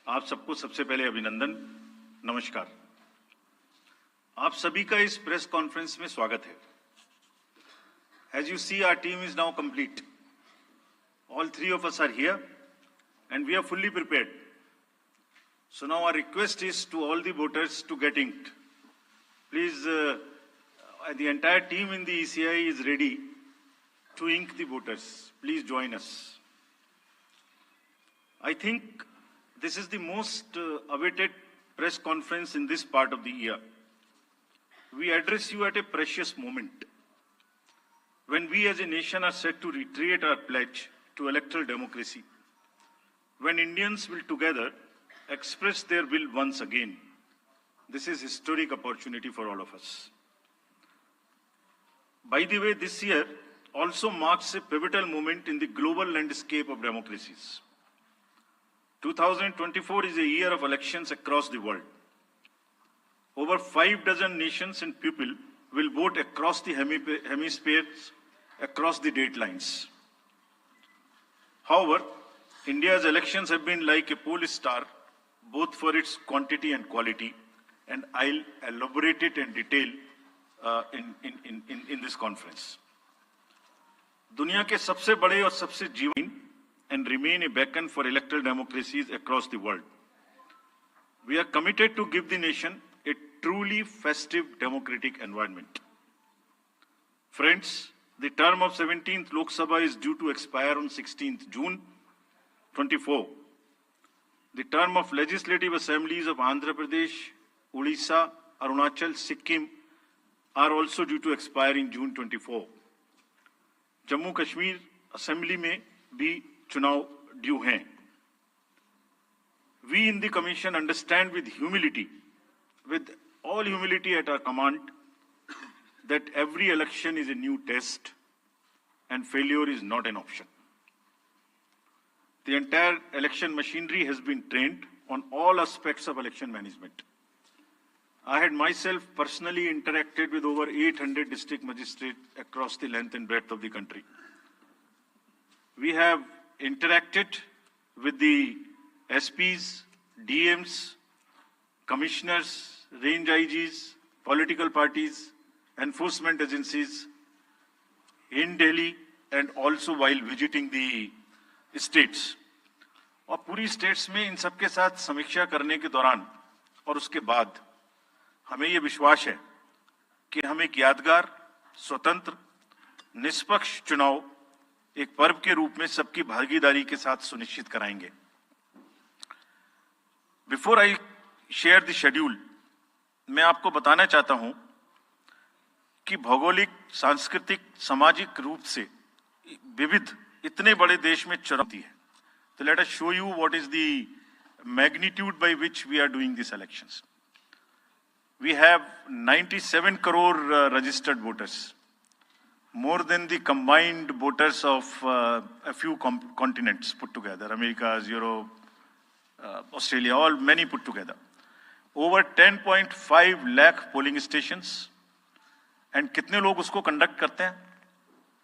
आप सबको सबसे पहले अभिनंदन, नमस्कार। आप सभी का इस प्रेस कॉन्फ्रेंस में स्वागत है। As you see, our team is now complete. All three of us are here and we are fully prepared. So now our request is to all the voters to get inked. Please, the entire team in the ECI is ready to ink the voters. Please join us. I think this is the most awaited press conference in this part of the year. We address you at a precious moment when we as a nation are set to reiterate our pledge to electoral democracy, when Indians will together express their will once again. This is a historic opportunity for all of us. By the way, this year also marks a pivotal moment in the global landscape of democracies. 2024 is a year of elections across the world. Over 6 nations and people will vote across the hemispheres, across the date lines. However, India's elections have been like a pole star, both for its quantity and quality, and I'll elaborate it in detail in this conference. दुनिया के सबसे बड़े और सबसे जीवंत and remain a beacon for electoral democracies across the world. We are committed to give the nation a truly festive democratic environment. Friends, the term of 17th Lok Sabha is due to expire on 16th June 24. The term of legislative assemblies of Andhra Pradesh, Odisha, Arunachal, Sikkim are also due to expire in June 24. Jammu Kashmir Assembly में भी चुनाव due हैं. We in the Commission understand with all humility at our command, that every election is a new test and failure is not an option. The entire election machinery has been trained on all aspects of election management. I had myself personally interacted with over 800 district magistrates across the length and breadth of the country. We have interacted with the SPs, DMs, commissioners, range IGs, political parties, enforcement agencies in Delhi and also while visiting the states. और पूरी states में इन सबके साथ समीक्षा करने के दौरान और उसके बाद हमें ये विश्वास है कि हम एक यादगार, स्वतंत्र, निष्पक्ष चुनाव एक पर्व के रूप में सबकी भागीदारी के साथ सुनिश्चित कराएंगे. Before I share the schedule, मैं आपको बताना चाहता हूं कि भौगोलिक, सांस्कृतिक, सामाजिक रूप से विविध इतने बड़े देश में चुनौती है. तो let us show you what is the magnitude by which we are doing this elections. We have 97 crore registered voters, more than the combined voters of a few continents put together, Americas, Europe, Australia, all many put together. Over 10.5 lakh polling stations, and कितने लोग उसको conduct करते हैं?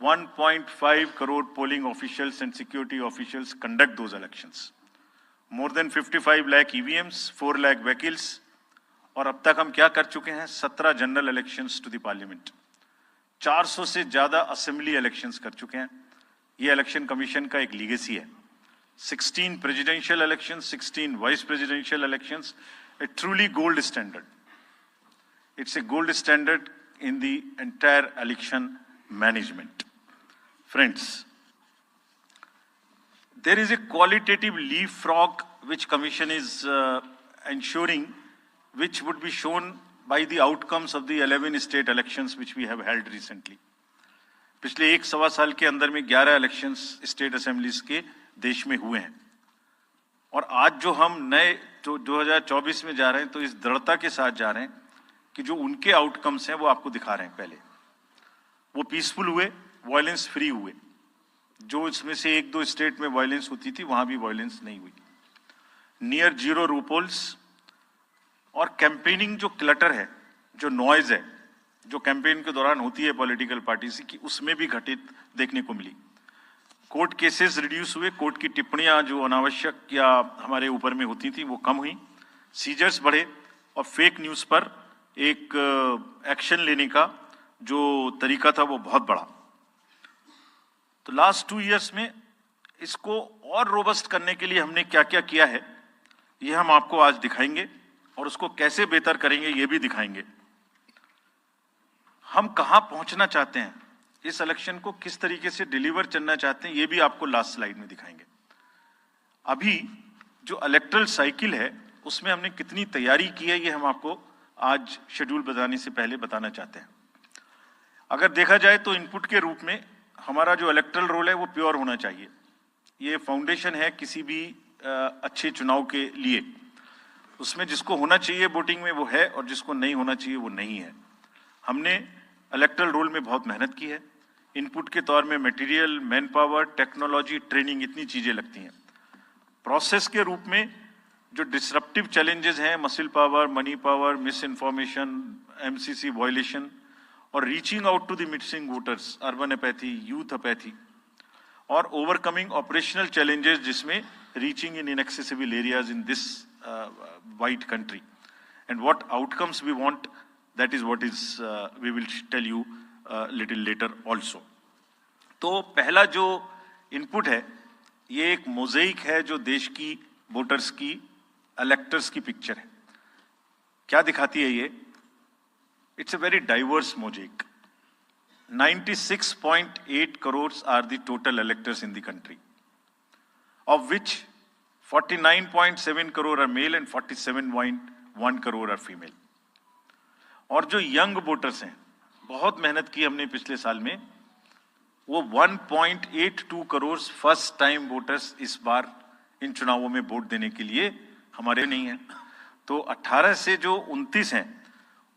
1.5 crore polling officials and security officials conduct those elections. More than 55 lakh EVMs, 4 lakh vehicles, और अब तक हम क्या कर चुके हैं? 17 general elections to the parliament, 400 से ज्यादा असेंबली इलेक्शंस कर चुके हैं. ये इलेक्शन कमीशन का एक लीगेसी है. 16 presidential elections, 16 vice presidential elections, a truly gold standard. It's a gold standard in the entire election management. Friends, there is a qualitative leapfrog which commission is ensuring, which would be shown by the outcomes of the 11 state elections which we have held recently. पिछले 1.25 साल के अंदर में 11 elections state assemblies के देश में हुए हैं. और आज जो हम नए 2024 में जा रहे हैं, तो इस दृढ़ता के साथ जा रहे हैं कि जो उनके आउटकम्स हैं वो आपको दिखा रहे हैं. पहले वो पीसफुल हुए, वायलेंस फ्री हुए. जो इसमें से 1-2 स्टेट में वायलेंस होती थी, वहां भी वायलेंस नहीं हुई. नियर जीरो रूपोल्स, और कैंपेनिंग जो क्लटर है, जो नॉइज है, जो कैंपेन के दौरान होती है पॉलिटिकल पार्टीज की, उसमें भी घटित देखने को मिली. कोर्ट केसेस रिड्यूस हुए, कोर्ट की टिप्पणियां जो अनावश्यक या हमारे ऊपर में होती थी वो कम हुई, सीजर्स बढ़े और फेक न्यूज पर एक एक्शन लेने का जो तरीका था वो बहुत बड़ा। तो लास्ट 2 इयर्स में इसको और रोबस्ट करने के लिए हमने क्या क्या किया है ये हम आपको आज दिखाएंगे और उसको कैसे बेहतर करेंगे ये भी दिखाएंगे। हम कहां पहुंचना चाहते हैं, इस इलेक्शन को किस तरीके से डिलीवर करना चाहते हैं ये भी आपको लास्ट स्लाइड में दिखाएंगे। अभी जो इलेक्टरल साइकिल है उसमें हमने कितनी तैयारी की है ये हम आपको आज शेड्यूल बताने से पहले बताना चाहते हैं। अगर देखा जाए तो इनपुट के रूप में हमारा जो इलेक्टरल रोल है वो प्योर होना चाहिए। ये फाउंडेशन है किसी भी अच्छे चुनाव के लिए। उसमें जिसको होना चाहिए वोटिंग में वो है और जिसको नहीं होना चाहिए वो नहीं है। हमने इलेक्टरल रोल में बहुत मेहनत की है। इनपुट के तौर में material, manpower, technology, training, इतनी चीजें लगती हैं। प्रोसेस के रूप में जो डिसरप्टिव चैलेंजेस हैं, muscle power, money power, misinformation, MCC violation और reaching out to the missing voters, urban apathy, youth apathy और ओवरकमिंग ऑपरेशनल चैलेंजेस जिसमें reaching in inaccessible areas in this wide country and what outcomes we want, that is what is we will tell you little later also. तो पहला जो input है ये एक मोज़ेइक है जो देश की वोटर्स की, इलेक्टर्स की पिक्चर है। क्या दिखाती है ये? It's a very diverse mosaic. 96.8 crores are the total electors in the country, of which 49.7 crore are male and 47.1 crore are female. और जो यंग वोटर्स हैं, बहुत मेहनत की हमने पिछले साल में, वो 1.82 करोड़ फर्स्ट टाइम वोटर्स इस बार इन चुनावों में वोट देने के लिए हमारे नहीं हैं। तो 18 से जो 29 हैं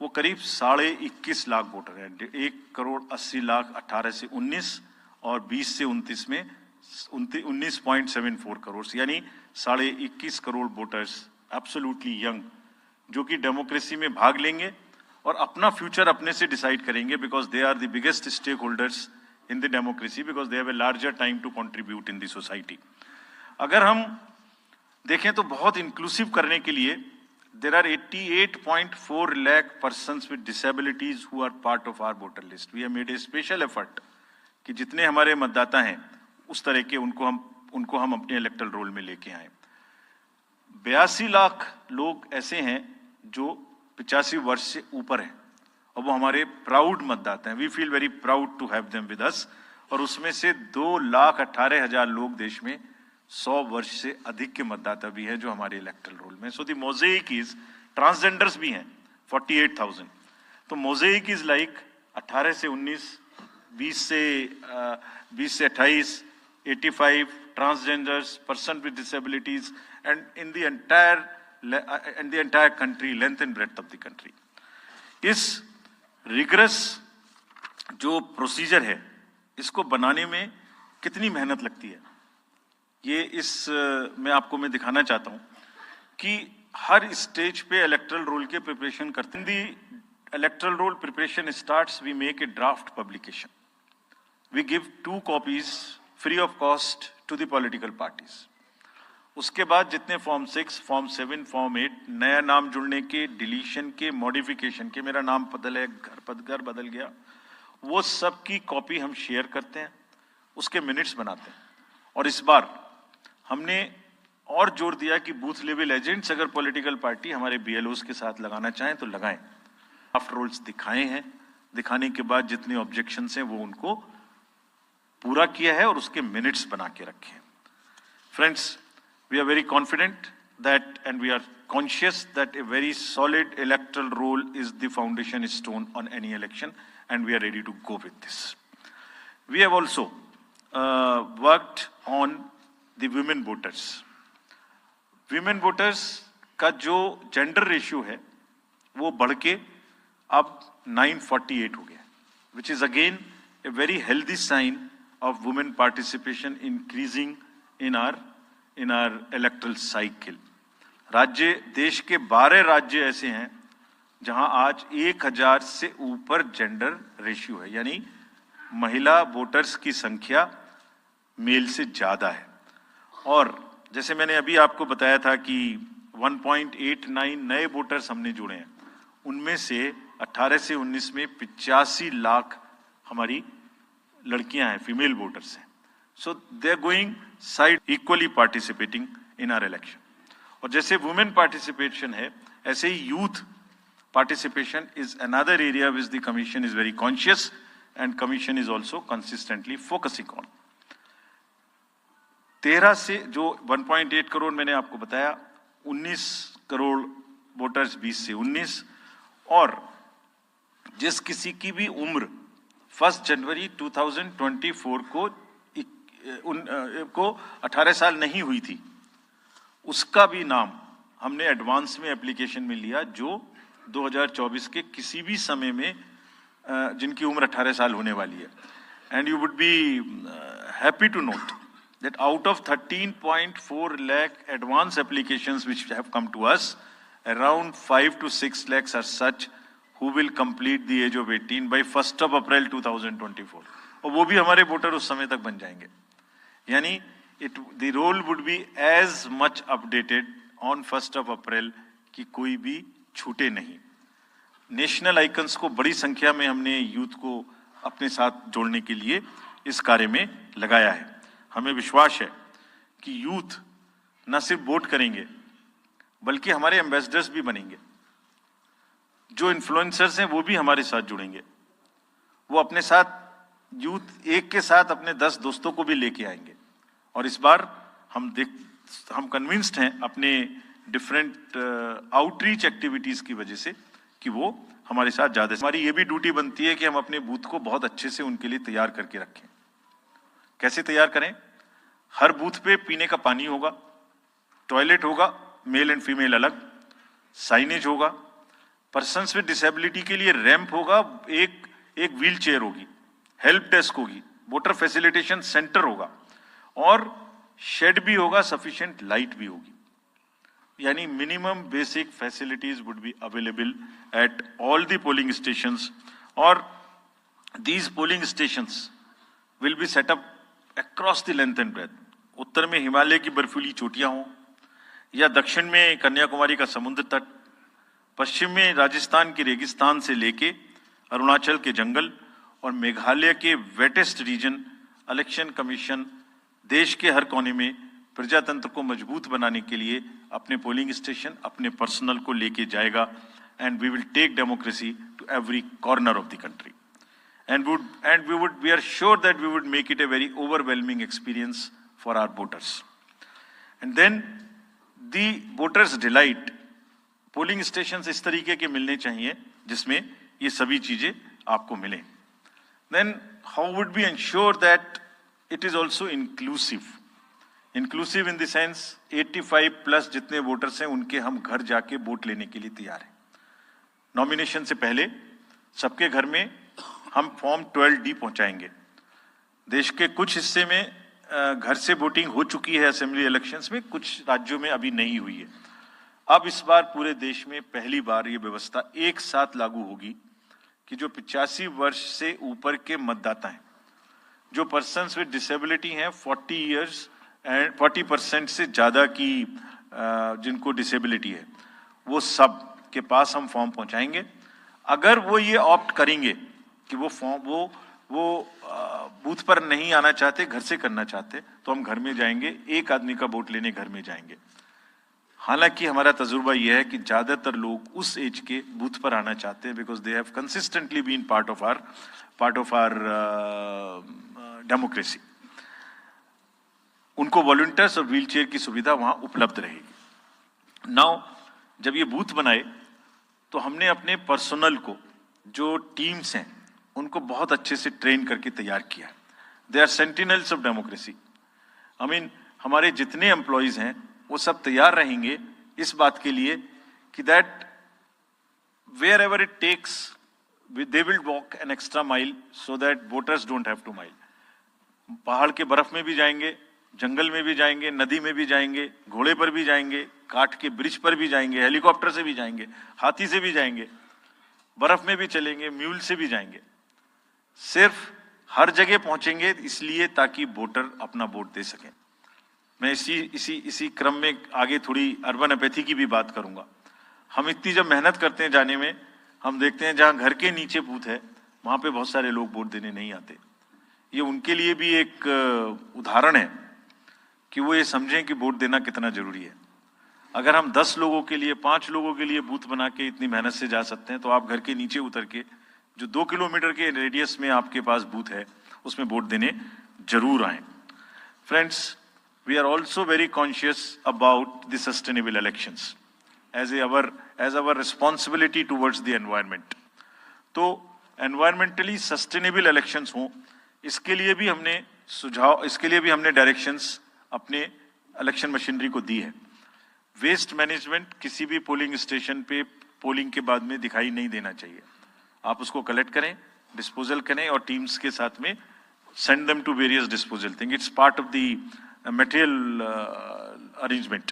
वो करीब 21.5 लाख वोटर हैं। 1.80 करोड़ 18 से 19 और 20 से 29 में 19.74 करोड़, यानी 21.5 करोड़ वोटर्स एब्सोल्युटली यंग, जो कि डेमोक्रेसी में भाग लेंगे और अपना फ्यूचर अपने से डिसाइड करेंगे, because they are the biggest stakeholders in the democracy, because they have a larger time to contribute in the society. अगर हम देखें तो बहुत इंक्लूसिव करने के लिए there are 88.4 lakh persons with disabilities who are part of our voter list. We have made a special effort कि जितने हमारे मतदाता हैं उस तरह के उनको हम अपने इलेक्टरल रोल में लेके आए। 82 लाख लोग ऐसे हैं जो 85 वर्ष से ऊपर हैं और वो हमारे प्राउड मतदाता हैं। We feel very proud to have them with us. और उसमें से 2,18,000 लोग देश में 100 वर्ष से अधिक के मतदाता भी हैं जो हमारे इलेक्टरल रोल में। सो द मोज़ेइक इज, ट्रांसजेंडर्स भी हैं 48,000। तो मोज़ेइक इज लाइक 18 से 19, 20 से 28, 85 transgenders, person with disabilities and in the entire country, length and breadth of the country. इस रिगरस जो प्रोसीजर है इसको बनाने में कितनी मेहनत लगती है ये मैं आपको दिखाना चाहता हूं कि हर स्टेज पे इलेक्टरल रोल के प्रिपरेशन करते हैं। The electoral roll preparation starts, we make a draft publication, we give 2 copies free of cost to the political parties. उसके बाद जितने फॉर्म 6, फॉर्म 7, फॉर्म 8, नया नाम जुड़ने के, डिलीशन के, मॉडिफिकेशन के, मेरा नाम घर बदल गया, वो सब की कॉपी हम शेयर करते हैं, उसके मिनट्स बनाते हैं। और इस बार हमने और जोर दिया कि बूथ लेवल एजेंट्स अगर पॉलिटिकल पार्टी हमारे बीएलओस के साथ लगाना चाहें तो लगाएं। ड्राफ्ट रोल्स दिखाए हैं, दिखाने के बाद जितने ऑब्जेक्शंस हैं वो उनको पूरा किया है और उसके मिनट्स बना के रखे हैं। Friends, we are very confident that and we are conscious that a very solid electoral roll is the foundation stone on any election and we are ready to go with this. We have also worked on the women voters. Women voters का जो gender ratio है वो बढ़ के अब 948 हो गया, which is again a very healthy sign of women participation increasing in our electoral cycle. देश के 12 राज्य ऐसे हैं जहां आज 1000 से ऊपर जेंडर रेशियो है, यानी महिला वोटर्स की संख्या मेल से ज्यादा है। और जैसे मैंने अभी आपको बताया था कि 1.89 नए वोटर्स हमने जुड़े हैं, उनमें से 18 से 19 में 85 लाख हमारी लड़कियां हैं, फीमेल वोटर्स हैं। So they are going side equally participating in our election. और जैसे वुमेन पार्टिसिपेशन है, ऐसे ही youth participation is another area which the commission is very conscious and commission is also consistently focusing on. 13 से जो 1.8 करोड़ मैंने आपको बताया, 19 करोड़ वोटर्स 20 से 19, और जिस किसी की भी उम्र 1 जनवरी 2024 को 18 साल नहीं हुई थी, उसका भी नाम हमने एडवांस में एप्लीकेशन में लिया, जो 2024 के किसी भी समय में जिनकी उम्र 18 साल होने वाली है। And you would be happy to note that out of 13.4 lakh advance applications which have come to us, around 5 to 6 lakhs are such who will complete the age of 18 by 1 April 2024, और वो भी हमारे voter उस समय तक बन जाएंगे। यानी the roll would be as much updated on 1 April कि कोई भी छूटे नहीं। नेशनल आइकन्स को बड़ी संख्या में हमने यूथ को अपने साथ जोड़ने के लिए इस कार्य में लगाया है। हमें विश्वास है कि यूथ न सिर्फ वोट करेंगे बल्कि हमारे एम्बेसडर्स भी बनेंगे। जो इन्फ्लुएंसर्स हैं वो भी हमारे साथ जुड़ेंगे, वो अपने साथ यूथ एक के साथ अपने 10 दोस्तों को भी लेके आएंगे। और इस बार हम कन्विंस्ड हैं अपने डिफरेंट आउटरीच एक्टिविटीज की वजह से कि वो हमारे साथ ज्यादा। हमारी ये भी ड्यूटी बनती है कि हम अपने बूथ को बहुत अच्छे से उनके लिए तैयार करके रखें। कैसे तैयार करें? हर बूथ पे पीने का पानी होगा, टॉयलेट होगा, मेल एंड फीमेल अलग, साइनेज होगा, पर्सन्स विद डिसेबिलिटी के लिए रैंप होगा, एक व्हील चेयर होगी, हेल्प डेस्क होगी, वोटर फैसिलिटेशन सेंटर होगा, और शेड भी होगा, सफिशिएंट लाइट भी होगी। यानी minimum basic facilities would be available at all the polling stations, और these polling stations will be set up across the length and breadth. उत्तर में हिमालय की बर्फीली चोटियां हों, या दक्षिण में कन्याकुमारी का समुद्र तट, पश्चिम में राजस्थान के रेगिस्तान से लेके अरुणाचल के जंगल और मेघालय के वेटेस्ट रीजन, इलेक्शन कमीशन देश के हर कोने में प्रजातंत्र को मजबूत बनाने के लिए अपने पोलिंग स्टेशन, अपने पर्सनल को लेके जाएगा। And we will take democracy to every corner of the country, and we are sure that we would make it a very overwhelming experience for our voters. And then the voters delight, polling stations इस तरीके के मिलने चाहिए जिसमें ये सभी चीजें आपको मिलें। Then how would we ensure that it is also inclusive? Inclusive in the sense 85+ जितने वोटर्स हैं उनके हम घर जाके वोट लेने के लिए तैयार हैं। नॉमिनेशन से पहले सबके घर में हम फॉर्म 12D पहुंचाएंगे। देश के कुछ हिस्से में घर से वोटिंग हो चुकी है असेंबली इलेक्शंस में, कुछ राज्यों में अभी नहीं हुई है। अब इस बार पूरे देश में पहली बार ये व्यवस्था एक साथ लागू होगी कि जो 85 वर्ष से ऊपर के मतदाता हैं, जो पर्सन्स विद डिसेबिलिटी हैं, 40 इयर्स एंड 40% से ज्यादा की जिनको डिसेबिलिटी है, वो सब के पास हम फॉर्म पहुंचाएंगे। अगर वो ये ऑप्ट करेंगे कि वो फॉर्म वो बूथ पर नहीं आना चाहते, घर से करना चाहते, तो हम घर में जाएंगे, एक आदमी का वोट लेने घर में जाएंगे। हालांकि हमारा तजुर्बा यह है कि ज्यादातर लोग उस एज के बूथ पर आना चाहते हैं, because they have consistently been part of our democracy. उनको वॉलंटियर्स और व्हील चेयर की सुविधा वहां उपलब्ध रहेगी। नाउ जब ये बूथ बनाए तो हमने अपने पर्सनल को, जो टीम्स हैं, उनको बहुत अच्छे से ट्रेन करके तैयार किया। They are sentinels of democracy. I mean हमारे जितने एम्प्लॉइज हैं वो सब तैयार रहेंगे इस बात के लिए कि that wherever it takes they will walk an extra mile so that voters don't have to mile. पहाड़ के बर्फ में भी जाएंगे, जंगल में भी जाएंगे, नदी में भी जाएंगे, घोड़े पर भी जाएंगे, काठ के ब्रिज पर भी जाएंगे, हेलीकॉप्टर से भी जाएंगे, हाथी से भी जाएंगे, बर्फ में भी चलेंगे, म्यूल से भी जाएंगे। सिर्फ हर जगह पहुंचेंगे इसलिए ताकि वोटर अपना वोट दे सकें। मैं इसी क्रम में आगे थोड़ी अर्बन एपैथी की भी बात करूंगा। हम इतनी जब मेहनत करते हैं जाने में, हम देखते हैं जहां घर के नीचे बूथ है वहां पे बहुत सारे लोग वोट देने नहीं आते। ये उनके लिए भी एक उदाहरण है कि वो ये समझें कि वोट देना कितना जरूरी है। अगर हम 10 लोगों के लिए, 5 लोगों के लिए बूथ बना के इतनी मेहनत से जा सकते हैं, तो आप घर के नीचे उतर के जो 2 किलोमीटर के रेडियस में आपके पास बूथ है उसमें वोट देने जरूर आए। Friends, we are also very conscious about the sustainable elections as our responsibility towards the environment। तो environmentally sustainable elections हों, इसके लिए भी हमने डायरेक्शंस अपने इलेक्शन मशीनरी को दी है। वेस्ट मैनेजमेंट किसी भी पोलिंग स्टेशन पे पोलिंग के बाद में दिखाई नहीं देना चाहिए। आप उसको कलेक्ट करें, डिस्पोजल करें और टीम्स के साथ में send them to various disposal thing। It's part of the material arrangement।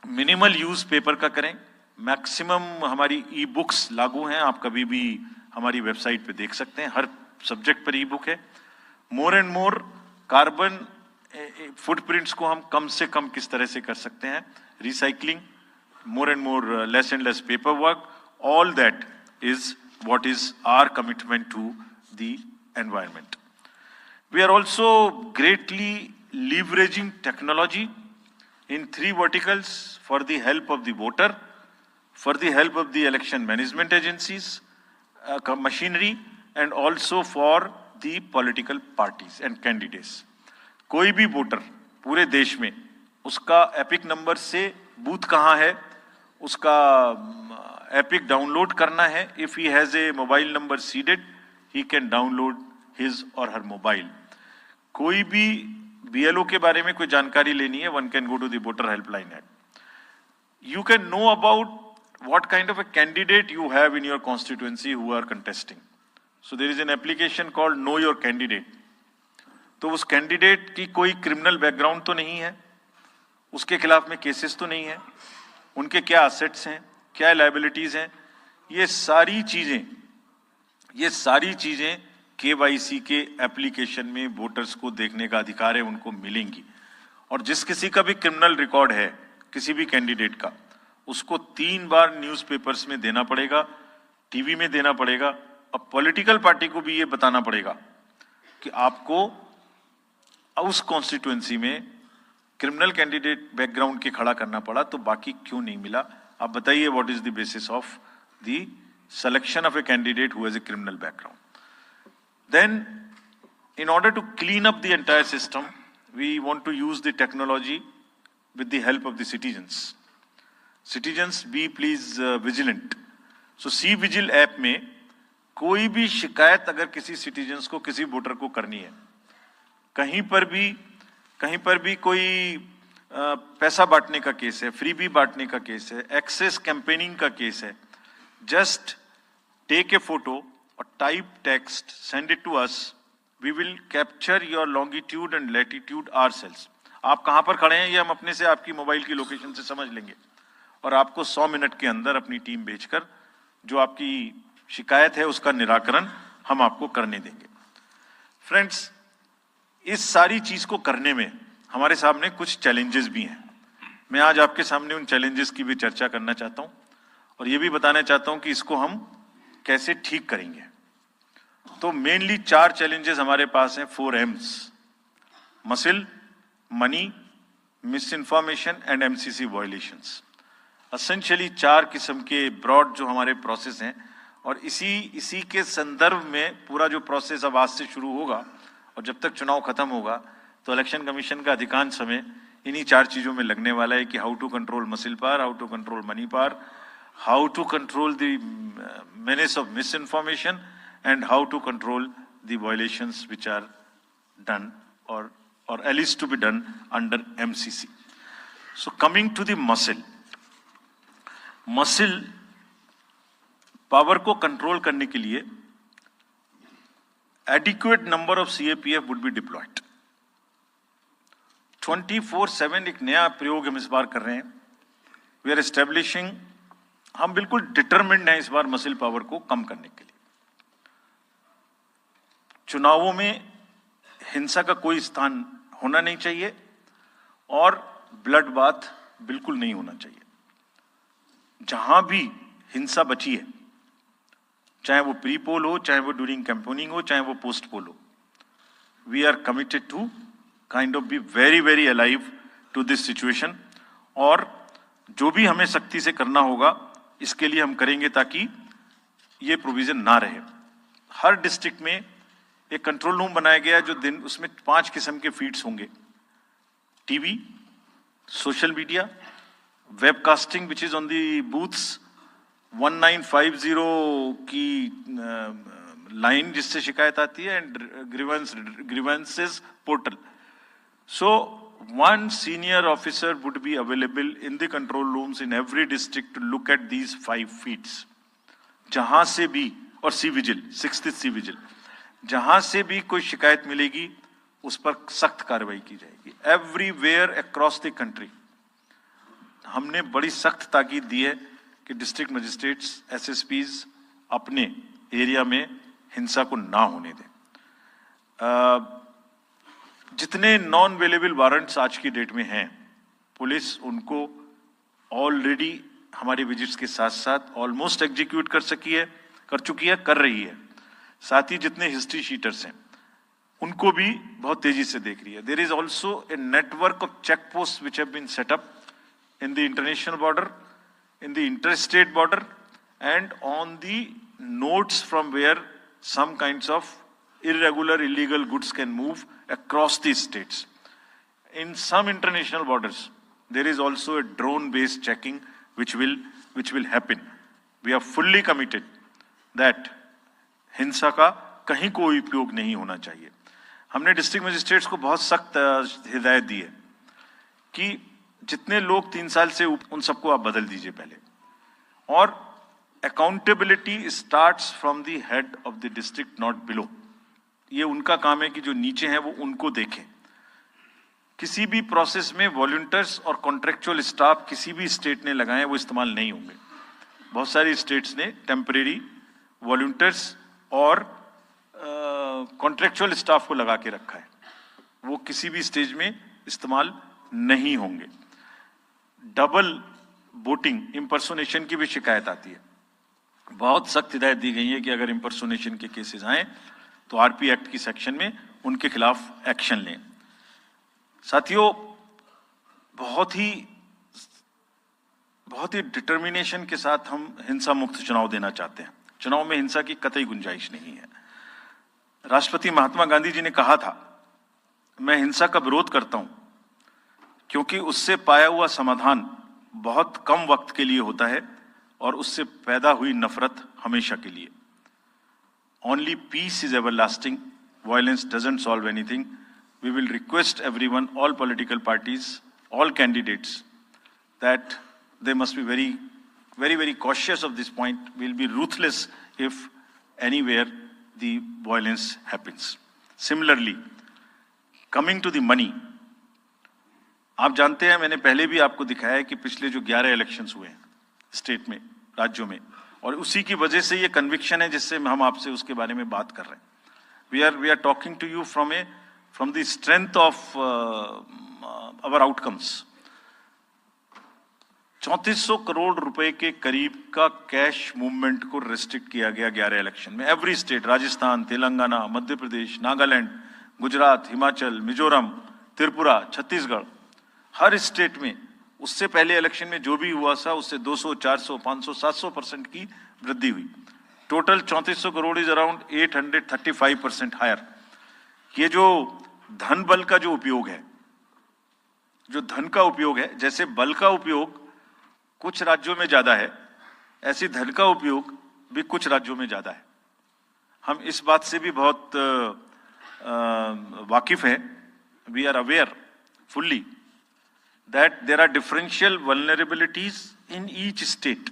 Minimal use paper का करें, मैक्सिमम हमारी ई बुक्स लागू हैं, आप कभी भी हमारी वेबसाइट पे देख सकते हैं, हर सब्जेक्ट पर ई बुक है। मोर एंड मोर कार्बन फुटप्रिंट्स को हम कम से कम किस तरह से कर सकते हैं, recycling, more and more less and less paper work, all that is what is our commitment to the environment। We are also greatly leveraging technology in 3 verticals for the help of the voter, for the help of the election management agencies, machinery, and also for the political parties and candidates। कोई भी voter पूरे देश में उसका epic number से booth कहाँ है उसका एपिक डाउनलोड करना है। If he has a mobile number seeded, he can download his or her mobile। कोई भी BLO के बारे में कोई जानकारी लेनी है, one can go to the voter helpline app। You can know about what kind of a candidate you have in your constituency who are contesting। So there is an application called Know Your Candidate। तो उस candidate की कोई criminal background तो नहीं है, उसके खिलाफ में केसेस तो नहीं है, उनके क्या असेट्स हैं, क्या लायबिलिटीज हैं, ये सारी चीजें KYC के एप्लीकेशन में वोटर्स को देखने का अधिकार है, उनको मिलेंगी। और जिस किसी का भी क्रिमिनल रिकॉर्ड है किसी भी कैंडिडेट का, उसको 3 बार न्यूज़पेपर्स में देना पड़ेगा, टीवी में देना पड़ेगा, और पॉलिटिकल पार्टी को भी ये बताना पड़ेगा कि आपको उस कॉन्स्टिट्यूएंसी में क्रिमिनल कैंडिडेट बैकग्राउंड के खड़ा करना पड़ा, तो बाकी क्यों नहीं मिला। आप बताइए, what is the basis of the selection of a candidate who has a criminal background। Then, in order to clean up the entire system, we want to use the technology with the help of the citizens। Citizens, be please vigilant। So C-Vigil app में कोई भी शिकायत अगर किसी citizens को, किसी voter को करनी है, कहीं पर भी कोई पैसा बांटने का केस है, फ्रीबी बांटने का केस है, एक्सेस कैंपेनिंग का केस है, just take a photo or type text, send it to us। We will capture your longitude and latitude ourselves। आप कहां पर खड़े हैं ये हम अपने से आपकी मोबाइल की लोकेशन से समझ लेंगे और आपको 100 मिनट के अंदर अपनी टीम भेजकर जो आपकी शिकायत है उसका निराकरण हम आपको करने देंगे। फ्रेंड्स, इस सारी चीज को करने में हमारे सामने कुछ चैलेंजेस भी हैं। मैं आज आपके सामने उन चैलेंजेस की भी चर्चा करना चाहता हूं और ये भी बताना चाहता हूं कि इसको हम कैसे ठीक करेंगे। तो मेनली 4 चैलेंजेस हमारे पास हैं, 4 M's: muscle, money, miss information and MCC violations. Essentially 4 किस्म के ब्रॉड जो हमारे प्रोसेस हैं, और इसी के संदर्भ में पूरा जो प्रोसेस अब आज से शुरू होगा और जब तक चुनाव खत्म होगा तो इलेक्शन कमीशन का अधिकांश समय इन्हीं 4 चीजों में लगने वाला है कि how to control muscle power, how to control money power, how to control the menace of misinformation, and how to control the violations which are done or alleged to be done under MCC। So coming to the muscle power को control करने के लिए adequate number of CAPF would be deployed। 24/7 एक नया प्रयोग हम इस बार कर रहे हैं। We are establishing, हम बिल्कुल डिटरमिन्ड हैं इस बार मसिल पावर को कम करने के लिए। चुनावों में हिंसा का कोई स्थान होना नहीं चाहिए और ब्लड बाथ बिल्कुल नहीं होना चाहिए। जहां भी हिंसा बची है, चाहे वो प्री पोल हो, चाहे वो ड्यूरिंग कैंपेनिंग हो, चाहे वो पोस्ट पोल हो, we are committed to kind of be very very alive to this situation. और जो भी हमें सख्ती से करना होगा इसके लिए हम करेंगे ताकि ये प्रोविजन ना रहे। हर डिस्ट्रिक्ट में एक कंट्रोल रूम बनाया गया जो दिन उसमें 5 किस्म के फीड्स होंगे, TV, social media, webcasting which is on the booths, 1950 की लाइन जिससे शिकायत आती है, and grievances portal. So one senior officer would be available in the control rooms in every district to look at these 5 feeds. जहां से भी, और C vigil, 6th C vigil, जहां से भी कोई शिकायत मिलेगी उस पर सख्त कार्रवाई की जाएगी। एवरीवेयर अक्रॉस द कंट्री हमने बड़ी सख्त ताकीद दी है कि डिस्ट्रिक्ट मजिस्ट्रेट्स, एसएसपीज अपने एरिया में हिंसा को ना होने दें। जितने नॉन अवेलेबल वारंट्स आज की डेट में हैं, पुलिस उनको ऑलरेडी हमारे विजिट्स के साथ साथ ऑलमोस्ट एग्जीक्यूट कर चुकी है, कर रही है। साथ ही जितने हिस्ट्री शीटर्स हैं उनको भी बहुत तेजी से देख रही है। There is also a network of check post which have been set up in the international border, in the interstate border, and on the nodes from where some kinds of irregular, illegal goods can move across these states. In some international borders, there is also a drone-based checking which will happen. We are fully committed that हिंसा का कहीं कोई उपयोग नहीं होना चाहिए। हमने district magistrates को बहुत सख्त हिदायत दी है कि जितने लोग 3 साल से उन सबको आप बदल दीजिए पहले, और accountability starts from the head of the district, not below. ये उनका काम है कि जो नीचे हैं वो उनको देखें। किसी भी प्रोसेस में वॉलंटियर्स और कॉन्ट्रेक्चुअल स्टाफ किसी भी स्टेट ने लगाए वो इस्तेमाल नहीं होंगे। बहुत सारी स्टेट्स ने टेम्परेरी वॉलंटियर्स और कॉन्ट्रेक्चुअल स्टाफ को लगा के रखा है, वो किसी भी स्टेज में इस्तेमाल नहीं होंगे। डबल वोटिंग, इंपर्सोनेशन की भी शिकायत आती है। बहुत सख्त हिदायत दी गई है कि अगर इंपर्सोनेशन के केसेस आए तो आरपी एक्ट की सेक्शन में उनके खिलाफ एक्शन लें। साथियों, बहुत ही डिटर्मिनेशन के साथ हम हिंसा मुक्त चुनाव देना चाहते हैं। चुनाव में हिंसा की कतई गुंजाइश नहीं है। राष्ट्रपति महात्मा गांधी जी ने कहा था, मैं हिंसा का विरोध करता हूं क्योंकि उससे पाया हुआ समाधान बहुत कम वक्त के लिए होता है और उससे पैदा हुई नफरत हमेशा के लिए। Only peace is everlasting. Violence doesn't solve anything. We will request everyone, all political parties, all candidates, that they must be very, very, very cautious of this point. We'll be ruthless if anywhere the violence happens. Similarly, coming to the money, आप जानते हैं, मैंने पहले भी आपको दिखाया है कि पिछले जो 11 इलेक्शंस हुए हैं स्टेट में, राज्यों में, और उसी की वजह से ये कन्विक्शन है जिससे हम आपसे उसके बारे में बात कर रहे हैं। We are talking to you from the strength of our outcomes. 3400 crore रुपए के करीब का कैश मूवमेंट को रेस्ट्रिक्ट किया गया 11 इलेक्शन में। एवरी स्टेट, राजस्थान, तेलंगाना, मध्य प्रदेश, नागालैंड, गुजरात, हिमाचल, मिजोरम, त्रिपुरा, छत्तीसगढ़, हर स्टेट में उससे पहले इलेक्शन में जो भी हुआ था उससे 200, 400, 500, 700% की वृद्धि हुई। Total 3400 crore is around 835% higher. ये जो धन बल का जो उपयोग है, जो धन का उपयोग है, जैसे बल का उपयोग कुछ राज्यों में ज्यादा है, ऐसी धन का उपयोग भी कुछ राज्यों में ज्यादा है। हम इस बात से भी बहुत वाकिफ हैं। We are aware fully that there are differential vulnerabilities in each state.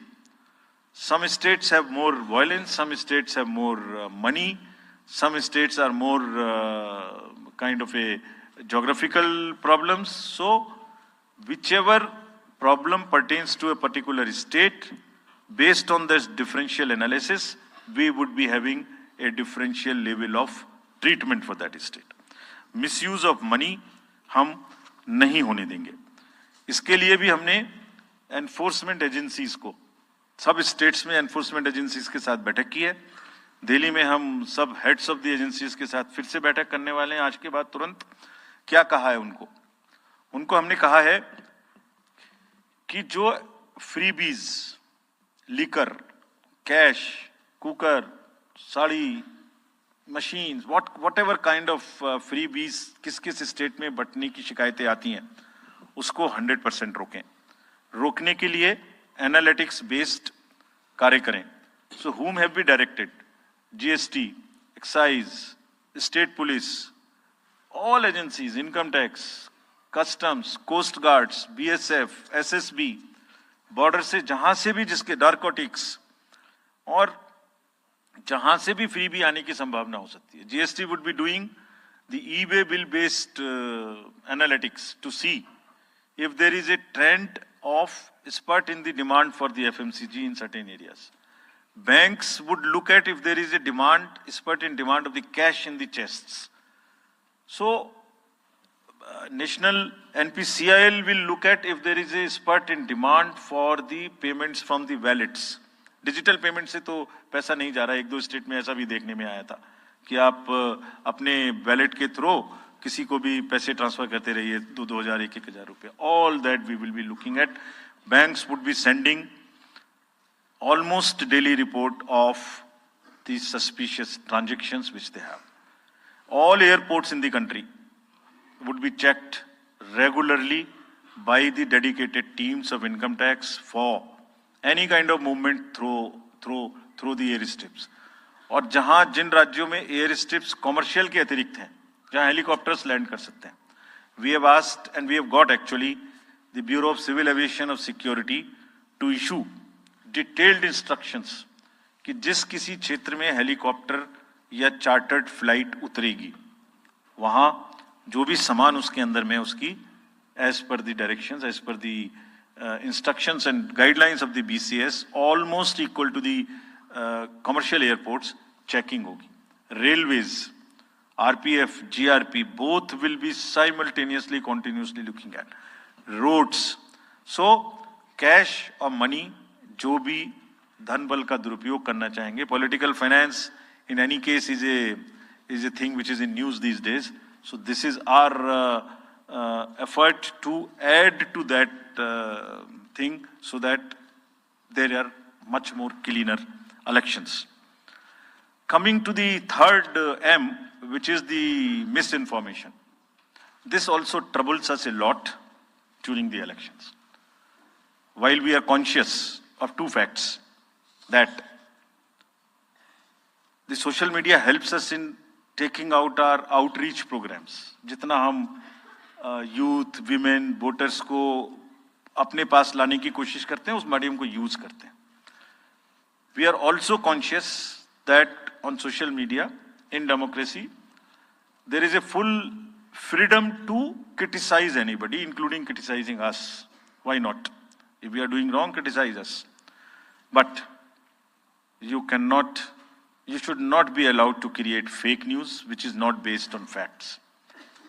Some states have more violence, some states have more money, some states are more kind of a geographical problems. So whichever problem pertains to a particular state, based on this differential analysis, we would be having a differential level of treatment for that state. Misuse of money हम नहीं होने देंगे. इसके लिए भी हमने enforcement agencies को, सब स्टेट्स में एनफोर्समेंट एजेंसीज के साथ बैठक की है. दिल्ली में हम सब हेड्स ऑफ द एजेंसीज के साथ फिर से बैठक करने वाले हैं आज के बाद तुरंत. क्या कहा है उनको हमने कहा है कि जो freebies, liquor, cash, cooker, sari, machine, what ever kind of freebies किस किस स्टेट में बंटने की शिकायतें आती हैं, उसको 100% रोकें. रोकने के लिए एनालिटिक्स बेस्ड कार्य करें. सो whom have we directed? GST, excise, state police, all agencies, income tax, customs, coast guards, BSF, SSB, border से जहां से भी जिसके नारकोटिक्स और जहां से भी फ्री भी आने की संभावना हो सकती है. GST would be doing the e-way bill based analytics to see if there is a trend of spurt in the demand for the FMCG in certain areas. Banks would look at if there is a spurt in demand of the cash in the chests. So National NPCIL will look at if there is a spurt in demand for the payments from the wallets. Digital payment से तो पैसा नहीं जा रहा है. एक दो state में ऐसा भी देखने में आया था कि आप अपने वैलेट के थ्रू किसी को भी पैसे ट्रांसफर करते रहिए, 2,000, 1,000 रुपए. All that we will be looking at. Banks would be sending almost daily report of the suspicious transactions which they have. All airports in the country would be checked regularly by the dedicated teams of income tax for any kind of movement through the airstrips. और जहां जिन राज्यों में air strips commercial के अतिरिक्त हैं, जहां helicopters land कर सकते हैं, we have asked and we have got actually the Bureau of Civil Aviation of Security to issue detailed instructions कि जिस किसी क्षेत्र में हेलीकॉप्टर या चार्टर्ड फ्लाइट उतरेगी, वहां जो भी सामान उसके अंदर में उसकी as per the directions, as per the instructions and guidelines of the BCS, almost equal to the commercial airports, checking होगी. Railways, RPF, GRP, both will be simultaneously, continuously looking at. Roads. So cash और money जो भी धन बल का दुरुपयोग करना चाहेंगे, political finance in any case is a thing which is in news these days. So this is our effort to add to that thing so that there are much more cleaner elections. Coming to the third M, which is the misinformation. This also troubles us a lot during the elections. While we are conscious of two facts, that the social media helps us in taking out our outreach programs. जितना हम youth, women, voters को अपने पास लाने की कोशिश करते हैं, उस मीडियम को यूज करते हैं. We are also conscious that on social media, in democracy, there is a full freedom to criticize anybody, including criticizing us. Why not? If we are doing wrong, criticize us. But you should not be allowed to create fake news which is not based on facts,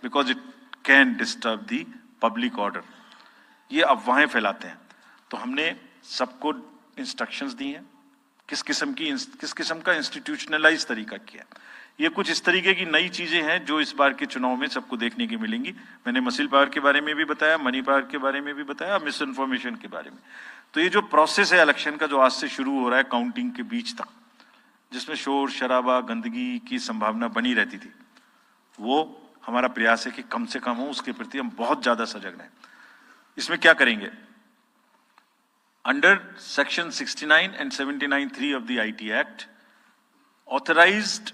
because it can disturb the public order. ये अफवाहें फैलाते हैं. तो हमने सबको instructions दी हैं किस किस्म का इंस्टीट्यूशनलाइज तरीका किया. ये कुछ इस तरीके की नई चीजें हैं जो इस बार के चुनाव में सबको देखने की मिलेंगी. मैंने मसल पावर के बारे में भी बताया, मनी पावर के बारे में भी बताया, मिस इन्फॉर्मेशन के बारे में. तो ये जो प्रोसेस है इलेक्शन का, जो आज से शुरू हो रहा है काउंटिंग के बीच तक, जिसमें शोर शराबा, गंदगी की संभावना बनी रहती थी, वो हमारा प्रयास है कि कम से कम हो. उसके प्रति हम बहुत ज्यादा सजग रहें. इसमें क्या करेंगे? Under section 69 and 79(3) of the IT Act, authorized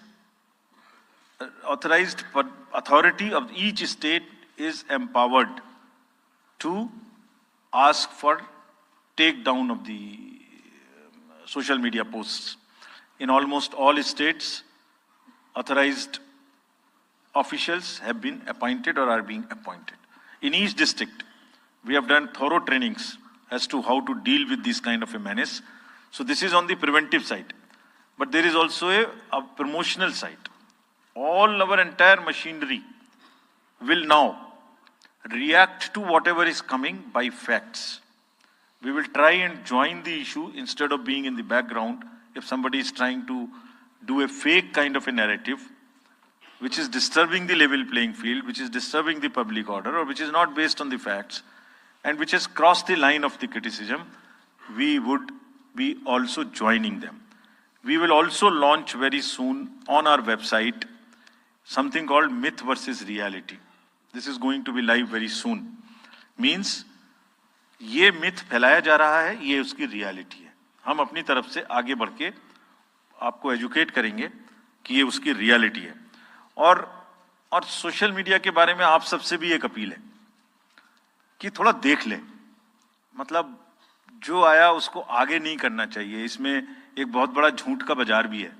authority of each state is empowered to ask for take down of the social media posts. In almost all states, authorized officials have been appointed or are being appointed. In each district, we have done thorough trainings as to how to deal with this kind of a menace. So this is on the preventive side. But there is also a promotional side. all our entire machinery will now react to whatever is coming by facts. We will try and join the issue instead of being in the background. If somebody is trying to do a fake kind of a narrative, which is disturbing the level playing field, which is disturbing the public order, or which is not based on the facts, and which has crossed the line of the criticism, we would be also joining them. We will also launch very soon on our website something called Myth versus Reality. This is going to be live very soon. Means ये myth फैलाया जा रहा है, ये उसकी reality है. हम अपनी तरफ से आगे बढ़ के आपको एजुकेट करेंगे कि ये उसकी रियलिटी है. और सोशल मीडिया के बारे में आप सबसे भी एक अपील है कि थोड़ा देख लें. मतलब जो आया उसको आगे नहीं करना चाहिए. इसमें एक बहुत बड़ा झूठ का बाजार भी है.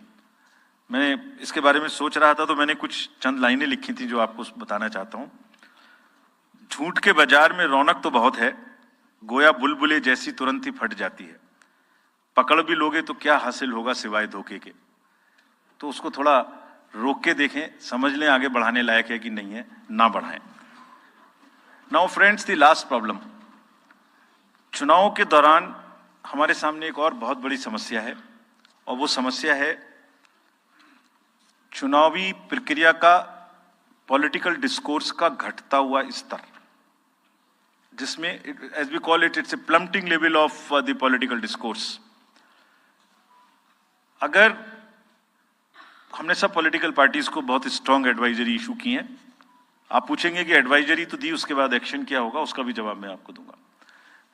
मैं इसके बारे में सोच रहा था तो मैंने कुछ चंद लाइनें लिखी थी जो आपको बताना चाहता हूं. झूठ के बाजार में रौनक तो बहुत है, गोया बुलबुले जैसी तुरंत ही फट जाती है. पकड़ भी लोगे तो क्या हासिल होगा सिवाय धोखे के. तो उसको थोड़ा रोक के देखें, समझ लें आगे बढ़ाने लायक है कि नहीं है, ना बढ़ाएं. Now friends, the last problem. चुनाव के दौरान हमारे सामने एक और बहुत बड़ी समस्या है, और वो समस्या है चुनावी प्रक्रिया का, पॉलिटिकल डिस्कोर्स का घटता हुआ स्तर, जिसमें as we call it, it's a plummeting level of the political discourse. अगर हमने सब पॉलिटिकल पार्टीज को बहुत स्ट्रांग एडवाइजरी इशू की हैं. आप पूछेंगे कि एडवाइजरी तो दी, उसके बाद एक्शन क्या होगा, उसका भी जवाब मैं आपको दूंगा.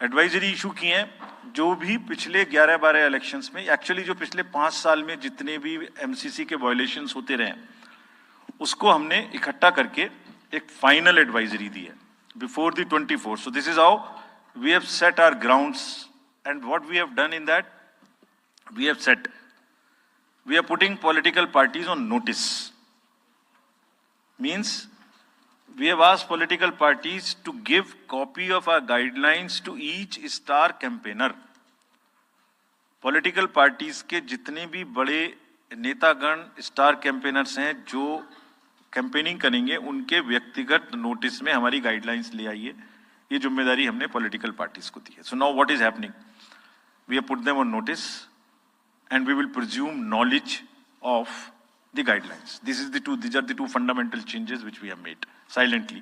एडवाइजरी इशू की हैं जो भी पिछले 11-12 इलेक्शंस में, एक्चुअली जो पिछले 5 साल में जितने भी एमसीसी के वायलेशंस होते रहे उसको हमने इकट्ठा करके एक फाइनल एडवाइजरी दी है before the 24. So this is how we have set our grounds, and what we have done in that, we have set, we are putting political parties on notice. Means we have asked political parties to give copy of our guidelines to each star campaigner. Political parties के जितने भी बड़े नेतागण star campaigners हैं जो campaigning करेंगे, उनके व्यक्तिगत नोटिस में हमारी गाइडलाइंस ले आइए. ये जिम्मेदारी हमने पॉलिटिकल पार्टीज को दी है. So now what is happening, we have put them on notice and we will presume knowledge of the guidelines. These are the two fundamental changes which we have made silently.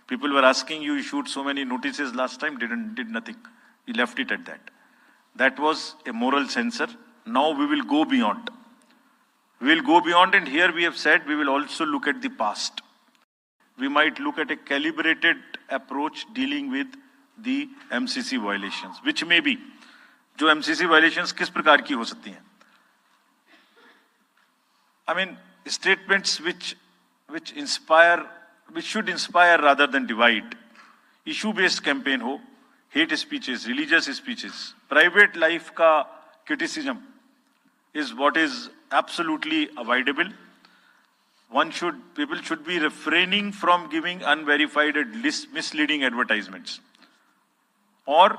People were asking, you issued so many notices last time, did nothing. You left it at that. That was a moral censor. Now we will go beyond. We will go beyond, and here we have said we will also look at the past. We might look at a calibrated approach dealing with the MCC violations, which may be, जो MCC violations किस प्रकार की हो सकती हैं. I mean, statements which inspire, which should inspire rather than divide. Issue-based campaign हो, hate speeches, religious speeches, private life का criticism is what is absolutely avoidable. People should be refraining from giving unverified and misleading advertisements, or